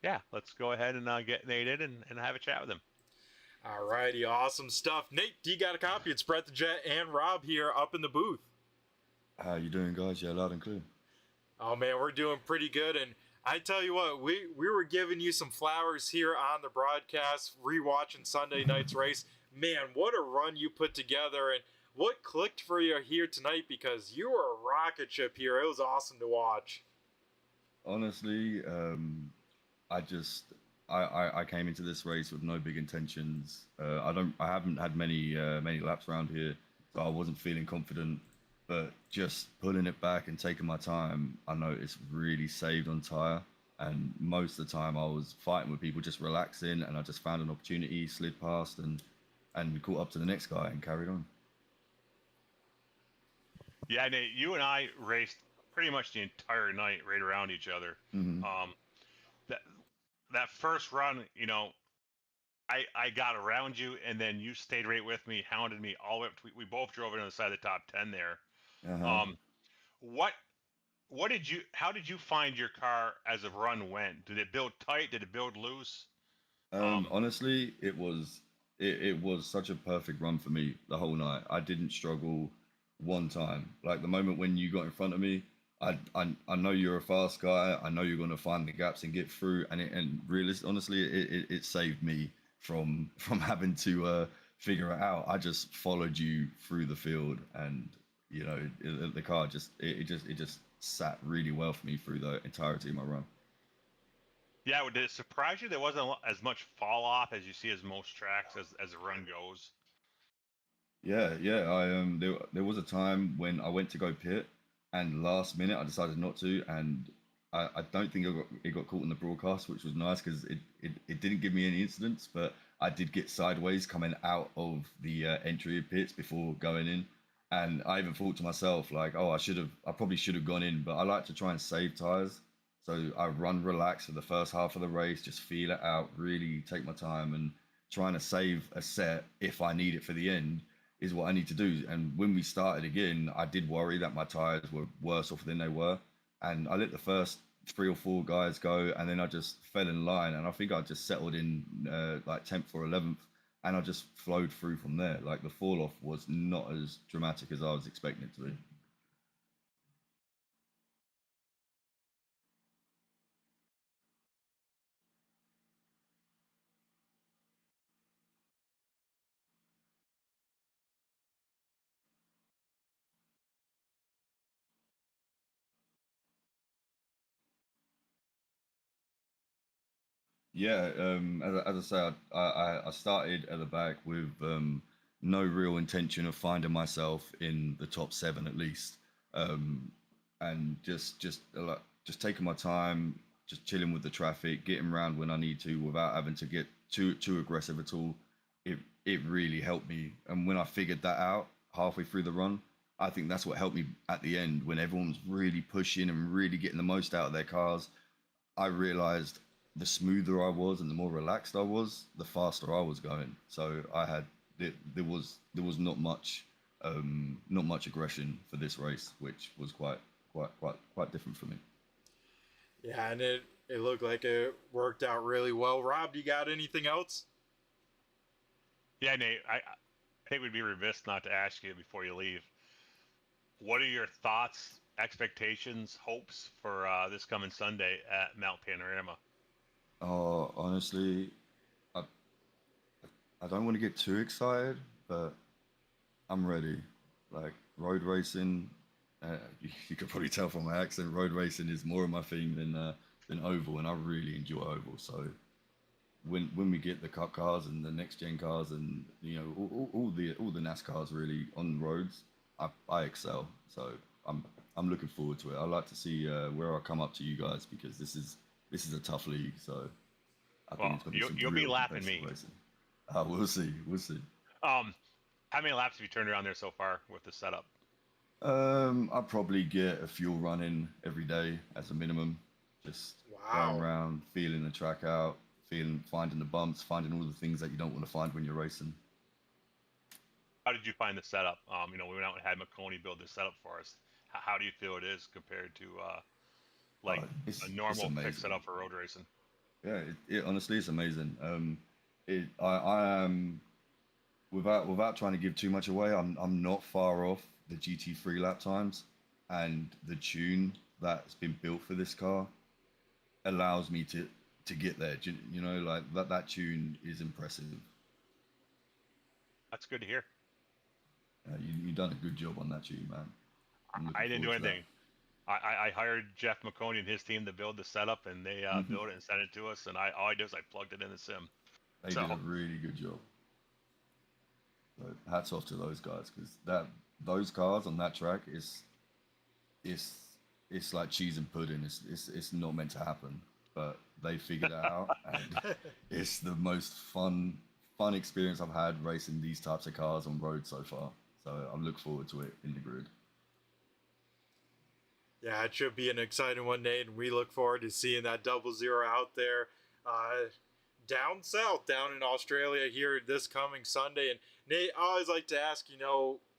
Yeah, let's go ahead and get Nate in and have a chat with him. Alrighty, awesome stuff. Nate, do you got a copy? It's Brett the Jet and Rob here up in the booth. How you doing, guys? Yeah, loud and clear. Oh man, we're doing pretty good. And I tell you what, we were giving you some flowers here on the broadcast, rewatching Sunday night's race. Man, what a run you put together, and what clicked for you here tonight, because you were a rocket ship here. It was awesome to watch. Honestly, I came into this race with no big intentions. I haven't had many laps around here, so I wasn't feeling confident. But just pulling it back and taking my time, I noticed really saved on tire. And most of the time I was fighting with people, just relaxing, and I just found an opportunity, slid past, and caught up to the next guy and carried on. Yeah, Nate, you and I raced pretty much the entire night right around each other. Mm-hmm. That first run, you know, I got around you, and then you stayed right with me, hounded me all the way up. We both drove into the side of the top 10 there. Uh-huh. How did you find your car as the run went? Did it build tight? Did it build loose? Honestly, it was such a perfect run for me the whole night. I didn't struggle one time. Like the moment when you got in front of me, I know you're a fast guy. I know you're going to find the gaps and get through. And honestly, it saved me from having to figure it out. I just followed you through the field, and you know the car just sat really well for me through the entirety of my run. Yeah, did it surprise you there wasn't as much fall off as you see as most tracks as the run goes? Yeah. There was a time when I went to go pit, and last minute I decided not to, and I don't think it got caught in the broadcast, which was nice because it didn't give me any incidents, but I did get sideways coming out of the entry of pits before going in, and I even thought to myself like, oh, I probably should have gone in, but I like to try and save tires, so I run relaxed for the first half of the race, just feel it out, really take my time, and trying to save a set if I need it for the end is what I need to do. And when we started again, I did worry that my tires were worse off than they were. And I let the first 3 or 4 guys go, and then I just fell in line. And I think I just settled in like 10th or 11th, and I just flowed through from there. Like the fall off was not as dramatic as I was expecting it to be. Yeah, as I say, I started at the back with no real intention of finding myself in the top 7 at least, and just taking my time, just chilling with the traffic, getting around when I need to without having to get too aggressive at all. It really helped me, and when I figured that out halfway through the run, I think that's what helped me at the end when everyone's really pushing and really getting the most out of their cars. I realized the smoother I was and the more relaxed I was, the faster I was going. So there was not much aggression for this race, which was quite different for me. Yeah, and it looked like it worked out really well. Rob, do you got anything else? Yeah, Nate, I think we'd be remiss not to ask you before you leave. What are your thoughts, expectations, hopes for this coming Sunday at Mount Panorama? Honestly, I don't want to get too excited, but I'm ready. Like road racing, you could probably tell from my accent, road racing is more of my theme than oval, and I really enjoy oval. So when we get the cup cars and the next gen cars and all the NASCARs really on roads, I excel. So I'm looking forward to it. I like to see where I come up to you guys, because this is a tough league. So I think it's going to be some you'll be real lapping competitive me. racing. We'll see. How many laps have you turned around there so far with the setup? I probably get a fuel run in every day as a minimum. Just going around, feeling the track out, finding the bumps, finding all the things that you don't want to find when you're racing. How did you find the setup? We went out and had McConey build this setup for us. How do you feel it is compared to a normal fixed setup for road racing? Yeah, it honestly, it's amazing. I am, without trying to give too much away, I'm not far off the GT3 lap times, and the tune that's been built for this car allows me to get there. Like that tune is impressive. That's good to hear. You've done a good job on that tune, man. I didn't do anything. I hired Jeff McConey and his team to build the setup, and they built it and sent it to us. And all I did was I plugged it in the sim. They did a really good job. So hats off to those guys, because those cars on that track it's like cheese and pudding. It's not meant to happen, but they figured it out, and it's the most fun experience I've had racing these types of cars on road so far. So I'm looking forward to it in the grid. Yeah, it should be an exciting one, Nate, and we look forward to seeing that 00 out there down south, down in Australia here this coming Sunday. And Nate, I always like to ask,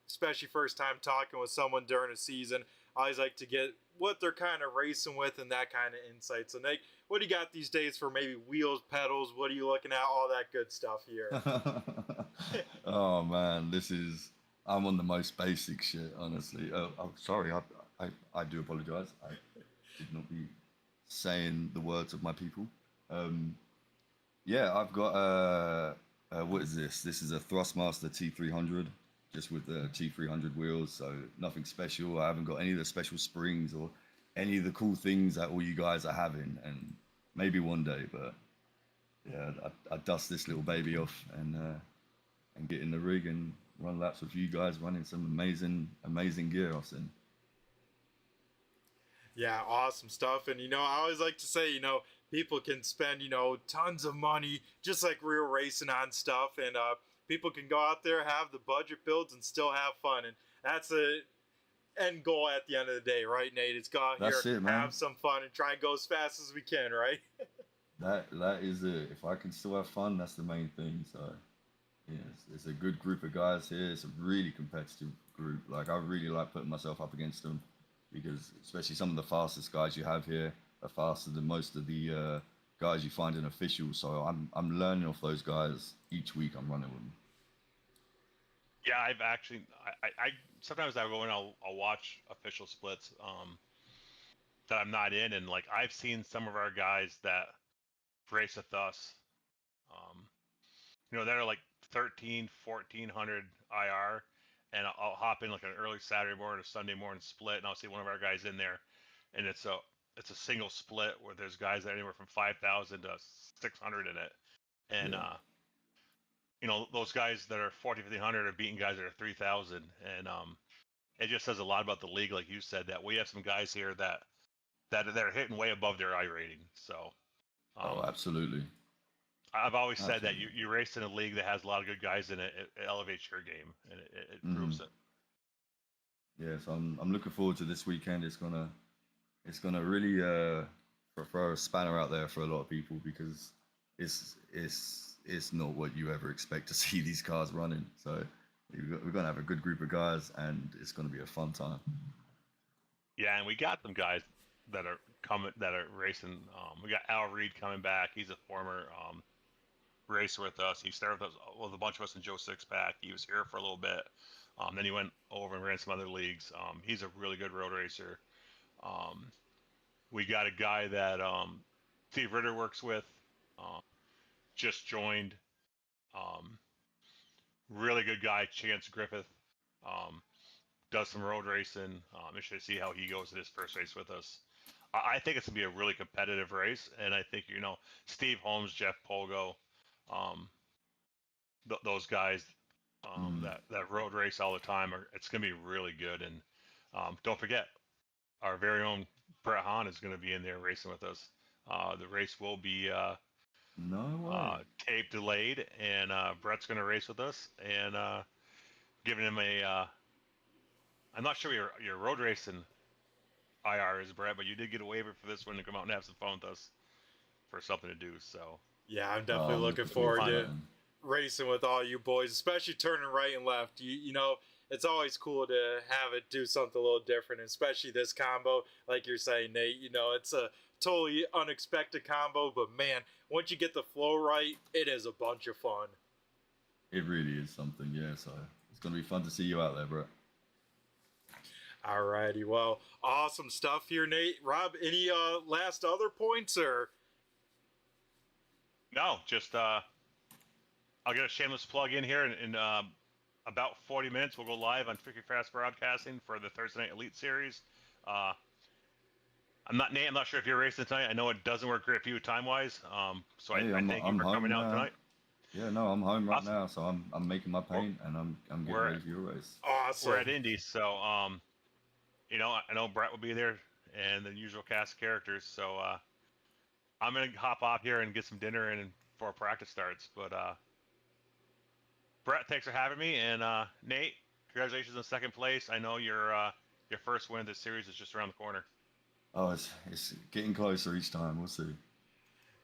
especially first time talking with someone during a season, I always like to get what they're kind of racing with and that kind of insight. So Nate, what do you got these days for maybe wheels, pedals? What are you looking at? All that good stuff here. Oh man, I'm on the most basic shit, honestly. Sorry, I do apologize. I should not be saying the words of my people. Yeah, I've got what is this? This is a Thrustmaster T300, just with the T300 wheels, so nothing special. I haven't got any of the special springs or any of the cool things that all you guys are having, and maybe one day, but yeah, I dust this little baby off and get in the rig and run laps with you guys, running some amazing gear I've seen. Yeah, awesome stuff. And, I always like to say, people can spend, tons of money, just like real racing on stuff. And people can go out there, have the budget builds, and still have fun. And that's the end goal at the end of the day, right, Nate? It's go out here, have some fun, and try and go as fast as we can, right? That is it. If I can still have fun, that's the main thing. So, yeah, it's a good group of guys here. It's a really competitive group. Like, I really like putting myself up against them, because especially some of the fastest guys you have here are faster than most of the guys you find in officials. So I'm learning off those guys each week. I'm running with them. Yeah, I've actually I sometimes I go and I'll watch official splits that I'm not in, and like I've seen some of our guys that race with us, that are like 1,400 IR, and I'll hop in like an early Saturday morning or Sunday morning split, and I'll see one of our guys in there, and it's a single split where there's guys that are anywhere from 5,000 to 600 in it, and those guys that are 1,400 are beating guys that are 3,000, and it just says a lot about the league, like you said, that we have some guys here that are hitting way above their I rating. So, absolutely. I've always said that you race in a league that has a lot of good guys in it. It elevates your game, and it proves it. Yeah, so I'm looking forward to this weekend. It's gonna really throw a spanner out there for a lot of people, because it's not what you ever expect to see these cars running. So we're gonna have a good group of guys, and it's gonna be a fun time. Yeah, and we got some guys that are racing. We got Al Reed coming back. He's a former racer with us. He started with a bunch of us in Joe Sixpack. He was here for a little bit. Then he went over and ran some other leagues. He's a really good road racer. We got a guy that Steve Ritter works with. Just joined. Really good guy, Chance Griffith. Does some road racing. I'm interested to see how he goes in his first race with us. I think it's gonna be a really competitive race, and I think Steve Holmes, Jeff Pogo, those guys that road race all the time it's gonna be really good. And don't forget, our very own Brett Hahn is gonna be in there racing with us. The race will be No way. tape delayed, and Brett's gonna race with us, and giving him a. I'm not sure your road racing IR is, Brett, but you did get a waiver for this one to come out and have some fun with us for something to do. So Yeah, I'm definitely looking forward to racing with all you boys, especially turning right and left. You know, it's always cool to have it do something a little different, especially this combo. Like you're saying, Nate, you know, it's a totally unexpected combo, but man, once you get the flow right, it is a bunch of fun. It really is something, yeah. So it's going to be fun to see you out there, bro. Alrighty, well, awesome stuff here, Nate. Rob, any last other points or? No, just I'll get a shameless plug in here in about 40 minutes. We'll go live on Tricky Fast Broadcasting for the Thursday Night Elite Series. Nate, I'm not sure if you're racing tonight. I know it doesn't work great for you time-wise. So Hey, I thank you for coming out tonight. Yeah, no, I'm home right Awesome. now, so I'm making my paint and I'm getting ready for your race. Awesome. We're at Indy, so you know, I know Brett will be there and the usual cast of characters. So I'm gonna hop off here and get some dinner and before practice starts. But Brett, thanks for having me, and Nate, congratulations on second place. I know your first win of this series is just around the corner. Oh, it's getting closer each time. We'll see.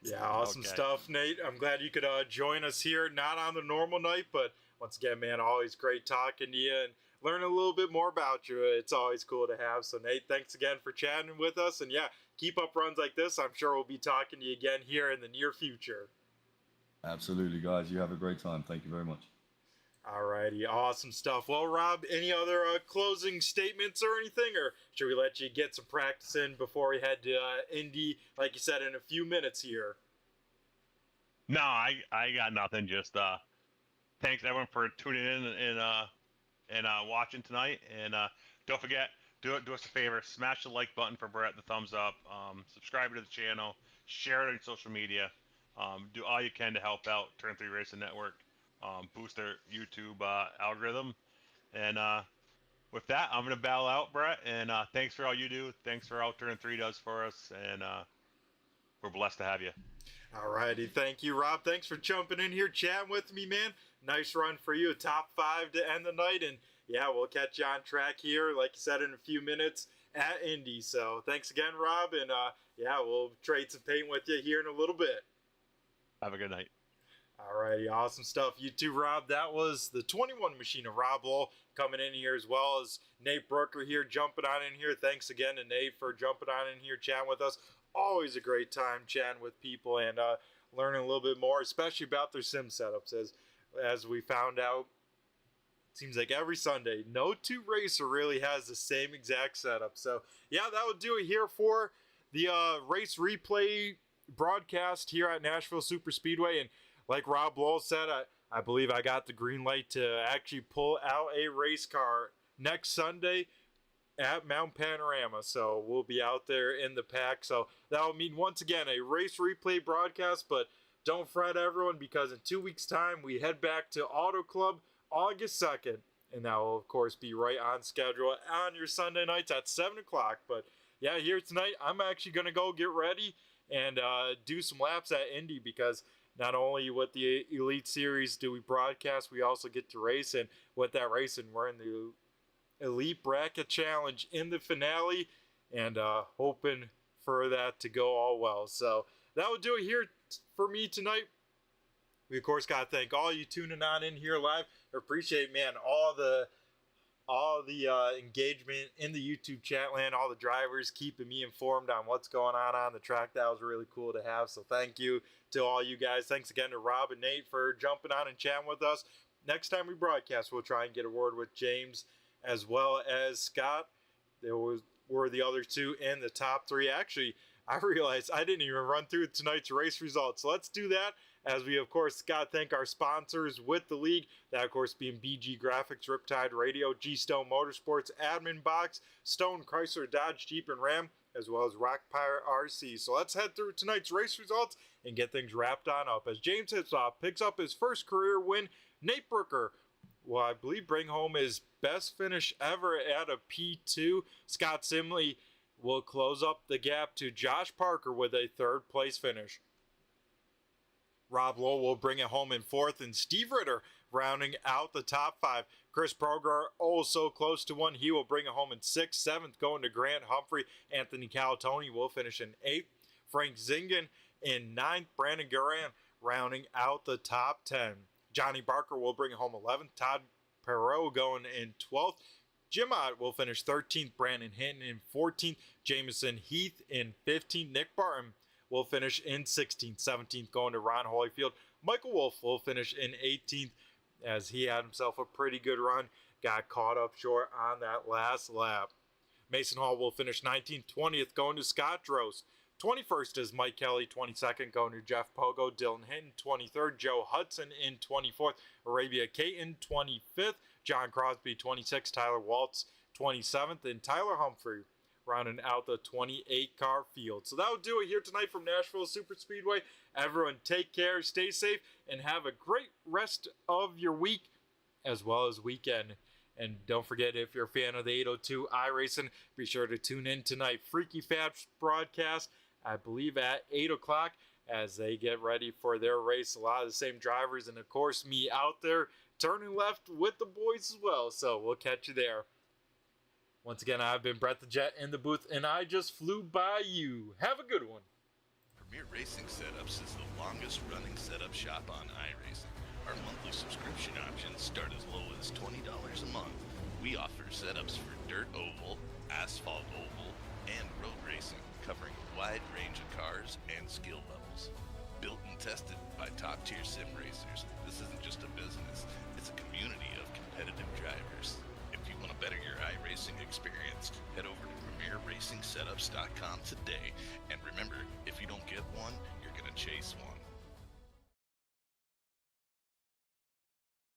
Yeah, awesome stuff, Nate. I'm glad you could join us here, not on the normal night, but once again, man, always great talking to you and learning a little bit more about you. It's always cool to have. So, Nate, thanks again for chatting with us. And, yeah, keep up runs like this. I'm sure we'll be talking to you again here in the near future. Absolutely, guys. You have a great time. Thank you very much. Alrighty, awesome stuff. Well, Rob, any other closing statements or anything, or should we let you get some practice in before we head to Indy, like you said, in a few minutes here? No, I got nothing. Just thanks everyone for tuning in and watching tonight. And don't forget, do us a favor, smash the like button for Brett, the thumbs up, subscribe to the channel, share it on social media, do all you can to help out Turn 3 Racing Network. Boost their YouTube algorithm. And with that, I'm going to bow out, Brett. And thanks for all you do. Thanks for all Turn 3 does for us. And we're blessed to have you. Alrighty, thank you, Rob. Thanks for jumping in here, chatting with me, man. Nice run for you, a top 5 to end the night. And yeah, we'll catch you on track here, like you said, in a few minutes at Indy. So thanks again, Rob. And yeah, we'll trade some paint with you here in a little bit. Have a good night. Alrighty, awesome stuff. You too, Rob. That was the 21 machine of Rob Lowell coming in here, as well as Nate Brooker here jumping on in here. Thanks again to Nate for jumping on in here, chatting with us. Always a great time chatting with people and learning a little bit more, especially about their sim setups. As we found out, it seems like every Sunday, no two racer really has the same exact setup. So yeah, that would do it here for the race replay broadcast here at Nashville Super Speedway. And like Rob Lowell said, I believe I got the green light to actually pull out a race car next Sunday at Mount Panorama. So we'll be out there in the pack. So that'll mean, once again, a race replay broadcast. But don't fret, everyone, because in 2 weeks' time, we head back to Auto Club August 2nd. And that will, of course, be right on schedule on your Sunday nights at 7 o'clock. But yeah, here tonight, I'm actually going to go get ready and do some laps at Indy, because not only with the Elite Series do we broadcast, we also get to race. And with that racing, we're in the Elite Bracket Challenge in the finale, and hoping for that to go all well. So that will do it here for me tonight. We, of course, got to thank all you tuning on in here live. I appreciate, man, all the engagement in the YouTube chat land, all the drivers keeping me informed on what's going on the track. That was really cool to have. So thank you to all you guys. Thanks again to Rob and Nate for jumping on and chatting with us. Next time we broadcast, we'll try and get a word with James as well as Scott. Were the other two in the top 3. Actually, I realized I didn't even run through tonight's race results. So let's do that, as we, of course, got to thank our sponsors with the league. That, of course, being BG Graphix, Riptide Radio, GStone Motorsports, Admin Boxx, Stone, Chrysler, Dodge, Jeep, and Ram. as well as Rock Pirate RC. So let's head through tonight's race results and get things wrapped on up. As James Hitzop picks up his first career win, Nate Brooker will, I believe, bring home his best finish ever at a P2. Scott Simley will close up the gap to Josh Parker with a third place finish. Rob Lowe will bring it home in fourth, and Steve Ritter rounding out the top five. Chris Progar, oh so close to one. He will bring it home in sixth. Seventh going to Grant Humphrey. Anthony Calatoni will finish in eighth. Frank Zingen in ninth. Brandon Garan rounding out the top 10. Johnny Barker will bring it home 11th. Todd Perot going in 12th. Jim Ott will finish 13th. Brandon Hinton in 14th. Jameson Heath in 15th. Nick Barton will finish in 16th. 17th going to Ron Holyfield. Michael Wolf will finish in 18th as he had himself a pretty good run. Got caught up short on that last lap. Mason Hall will finish 19th. 20th going to Scott Drost. 21st is Mike Kelly. 22nd going to Jeff Pogo. Dylan Hinton 23rd. Joe Hudson in 24th. Arabia Caton 25th. John Crosby 26th. Tyler Waltz 27th. And Tyler Humphrey rounding out the 28-car field. So that'll do it here tonight from Nashville Super Speedway. Everyone take care, stay safe, and have a great rest of your week as well as weekend. And don't forget, if you're a fan of the 802 iRacing, be sure to tune in tonight. Freaky Fab's broadcast, I believe at 8 o'clock, as they get ready for their race. A lot of the same drivers, and of course me out there turning left with the boys as well. So we'll catch you there. Once again, I've been Brett the Jet in the booth, and I just flew by you. Have a good one. Premier Racing Setups is the longest running setup shop on iRacing. Our monthly subscription options start as low as $20 a month. We offer setups for dirt oval, asphalt oval, and road racing, covering a wide range of cars and skill levels. Built and tested by top-tier sim racers, this isn't just a business, it's a community of competitive drivers. If you want to better your iRacing experience, head over to PremierRacingSetups.com today. And remember, if you don't get one, you're going to chase one.